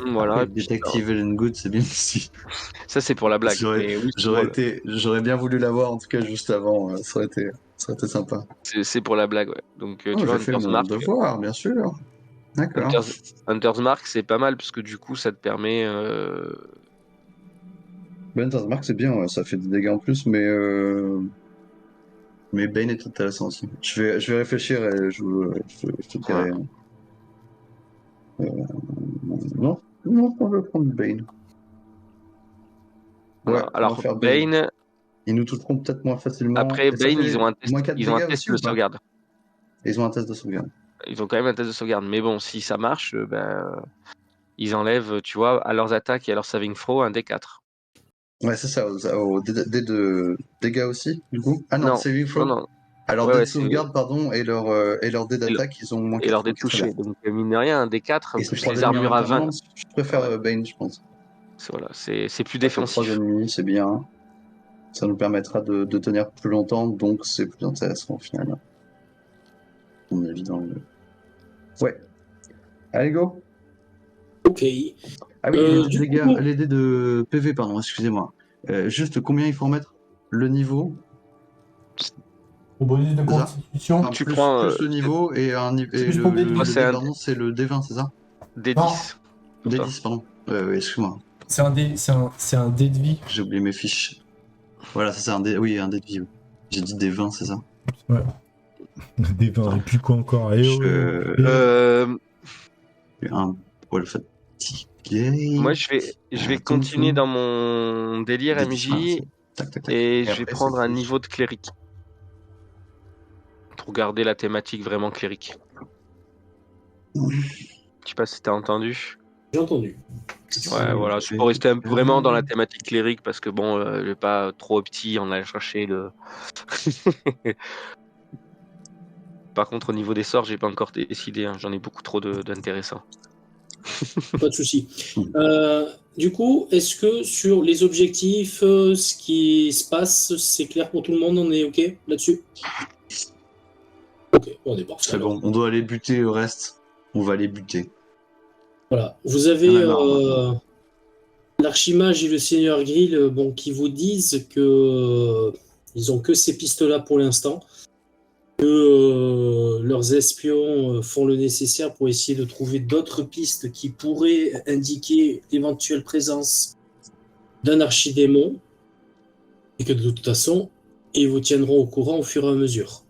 Voilà. Après, Detective and Good, c'est bien aussi. Ça, c'est pour la blague. Mais oui, c'est drôle. J'aurais bien voulu l'avoir, en tout cas, juste avant. Ça aurait été sympa. C'est pour la blague, ouais. Donc, tu Oh, vois, j'ai fait mon devoir, bien sûr. D'accord. Hunter's Mark, c'est pas mal parce que du coup, ça te permet. Hunter's Mark, c'est bien, ouais, ça fait des dégâts en plus, mais Bane est intéressant aussi. Je vais réfléchir et je te dirai. Non, on va prendre Bane. Ouais, Voilà. on va Alors, faire Bane. Bane, Ils nous toucheront peut-être moins facilement. après Et ça Bane, fait moins 4 ils ont un dégâts test aussi de ou pas? sauvegarde. Ils ont un test de sauvegarde. Ils ont quand même un test de sauvegarde. Mais bon, si ça marche, ils enlèvent, tu vois, à leurs attaques et à leur saving throw un D4. Ouais, c'est ça, au dé de dégâts aussi, du coup. Ah non, Non, saving non, throw. non. Alors, Ouais, dés ouais, de sauvegarde, pardon, et leur dés Et le- d'attaque, ils ont moins et 4. leur dé touché. Donc, mine de rien, un des 4, Et c'est plus 3 les ennemis en armures à 20. alternance. Je préfère Ouais. Bane, je pense. Voilà, c'est plus Ça fait 3 défensif. ennemis, c'est bien. Ça nous permettra de tenir plus longtemps, donc c'est plus intéressant au final. À mon avis, dans le... Ouais. Allez, go. Ok. Ah oui, les dés de Du dégâts, coup, les dés de PV, pardon, excusez-moi. Juste combien il faut mettre le niveau, Au bonus de c'est ça? constitution. Enfin, Tu plus, prends plus le niveau et, et plus ton dé de le vie. c'est dé, un pardon, c'est le D20, c'est ça? des Non. 10. D10, Pas. pardon. Ouais, excuse-moi, C'est un dé de vie. j'ai oublié mes fiches. Voilà, ça c'est un dé, oui, un dé de vie. Oui. J'ai dit D20, c'est ça? Ouais. Des 20, et puis quoi encore? Eh oh, Je- eh oh. suis un poil fatigué. Moi, je vais Attends, continuer dans mon délire D10, voilà, MJ tac, tac, tac. et je vais après, prendre un c'est- niveau de cléric. Pour garder la thématique vraiment clérique. Je sais pas si t'as entendu. j'ai entendu. Ouais, voilà, c'est pour rester vraiment dans la thématique clérique parce que bon, je vais pas trop petit en aller chercher le. Par contre, au niveau des sorts, j'ai pas encore décidé. J'en ai beaucoup trop d'intéressants. Pas de souci. Du coup, est-ce que sur les objectifs, ce qui se passe, c'est clair pour tout le monde? On est OK là-dessus? Ok, on est parti. C'est bon, on doit aller buter le reste. On va aller buter. Voilà. Vous avez On en a marre, l'Archimage et le Seigneur Grill qui vous disent que ils ont que ces pistes-là pour l'instant, que leurs espions font le nécessaire pour essayer de trouver d'autres pistes qui pourraient indiquer l'éventuelle présence d'un archidémon, et que de toute façon, ils vous tiendront au courant au fur et à mesure.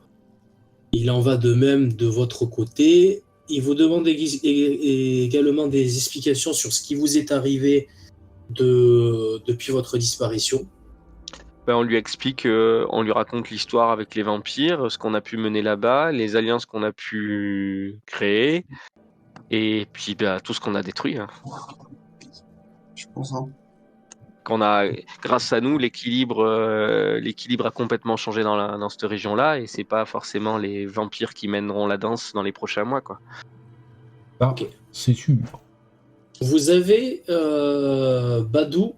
Il en va de même de votre côté. Il vous demande également des explications sur ce qui vous est arrivé depuis votre disparition. Ben, on lui explique, on lui raconte l'histoire avec les vampires, ce qu'on a pu mener là-bas, les alliances qu'on a pu créer, et puis tout ce qu'on a détruit. Hein. je pense. Hein. Qu'on a, grâce à nous, l'équilibre a complètement changé dans cette région-là, et c'est pas forcément les vampires qui mèneront la danse dans les prochains mois, quoi. Ah, Ok. c'est sûr. Vous avez Badou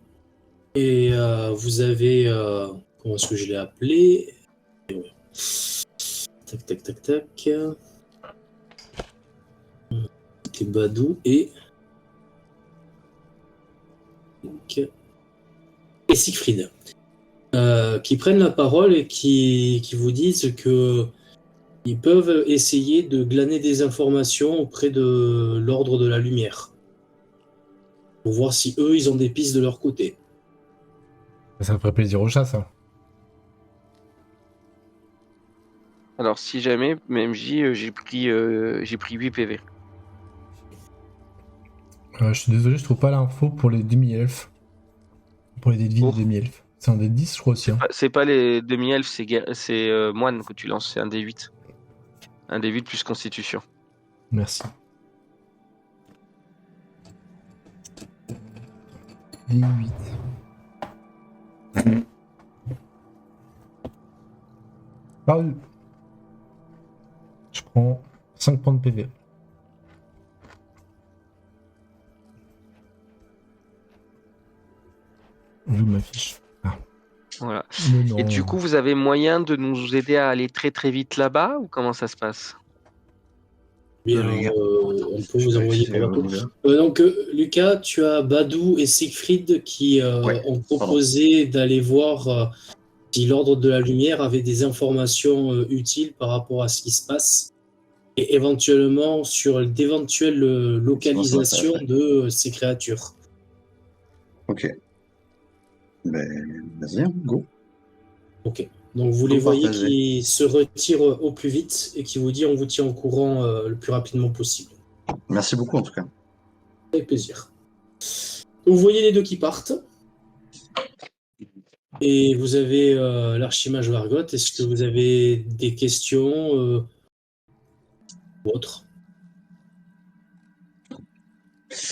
et vous avez comment est-ce que je l'ai appelé? Tac tac tac tac. C'était Badou et Siegfried qui prennent la parole et qui vous disent que ils peuvent essayer de glaner des informations auprès de l'Ordre de la Lumière pour voir si eux ils ont des pistes de leur côté. Ça me ferait plaisir au chat, ça. Alors, si jamais, MJ, j'ai pris 8 PV. Je suis désolé, je trouve pas l'info pour les demi-elfes. Pour les dés de vie Oh. des demi-elfes. C'est un dé de 10, je crois aussi. Hein. C'est pas les demi-elfes, c'est moine que tu lances, c'est un D8. Un D8 plus constitution. Merci. D8. Paru. Je prends 5 points de PV. Vu ma fiche. Voilà. Mais non. Et du coup, vous avez moyen de nous aider à aller très très vite là-bas ou comment ça se passe? Bien, on peut vous envoyer par bateau. Donc, Lucas, tu as Badou et Siegfried qui ont proposé d'aller voir si l'Ordre de la Lumière avait des informations utiles par rapport à ce qui se passe et éventuellement sur d'éventuelles localisations de ces créatures. Ok. Ben, vas-y, go. Ok. Donc, vous les voyez qui se retirent au plus vite et qui vous dit on vous tient au courant le plus rapidement possible. Merci beaucoup, en tout cas. Avec plaisir. Vous voyez les deux qui partent. Et vous avez l'Archimage Vargot. Est-ce que vous avez des questions ou autres?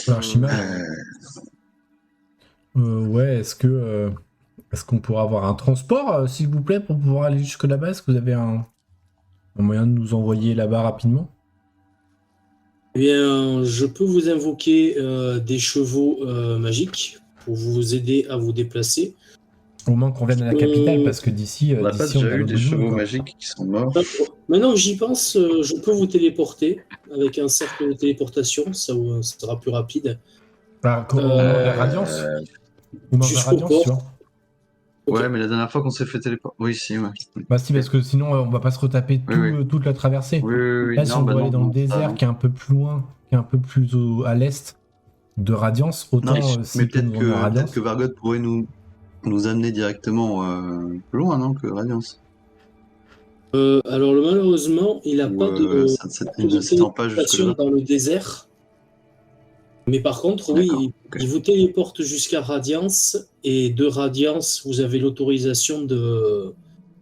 L'Archimage. Ouais, est-ce qu'on pourra avoir un transport, s'il vous plaît, pour pouvoir aller jusque là-bas? Est-ce que vous avez un Un moyen de nous envoyer là-bas rapidement? Eh bien, je peux vous invoquer des chevaux magiques pour vous aider à vous déplacer. Au moment qu'on vienne à la capitale, parce que d'ici, On n'a pas d'ici, on déjà a eu l'autre des bout du monde, chevaux quoi. magiques qui sont morts? Maintenant que j'y pense, je peux vous téléporter avec un cercle de téléportation, ça sera plus rapide. Ah, Radiance? Ou dans un Jusqu'au Radiance, tu port. vois. Ok. Ouais, mais la dernière fois qu'on s'est fait téléporter. Oui, si, ouais. Bah si, parce que sinon, on va pas se retaper Oui. toute la traversée. Oui, oui, oui. Là, si Non, on bah doit non, aller dans non, le désert, ça, qui est un peu plus loin, qui est un peu plus à l'est de Radiance, non. autant Mais s'il peut nous emmener en peut-être Radiance. que Vargot pourrait nous amener directement plus loin, non, que Radiance. Alors malheureusement, il n'a Ou pas de il de ne s'étend pas téléportation jusque-là. dans le désert. Mais par contre, D'accord. oui, Ok. il vous téléporte jusqu'à Radiance, et de Radiance, vous avez l'autorisation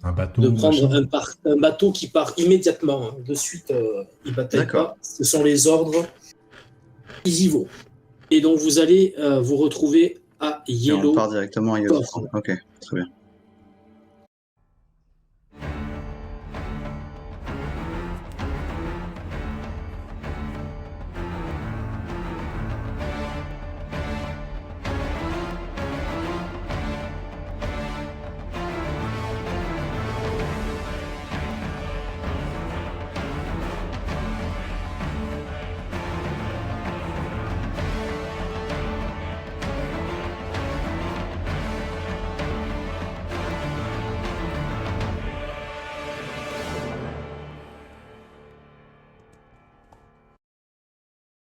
Un bateau, de prendre machin. un bateau qui part immédiatement, hein. De suite, il bataille D'accord. pas. Ce sont les ordres, ils y vont. Et donc vous allez vous retrouver à Et on Yellow part directement à Yellow. Port. Ok, très bien.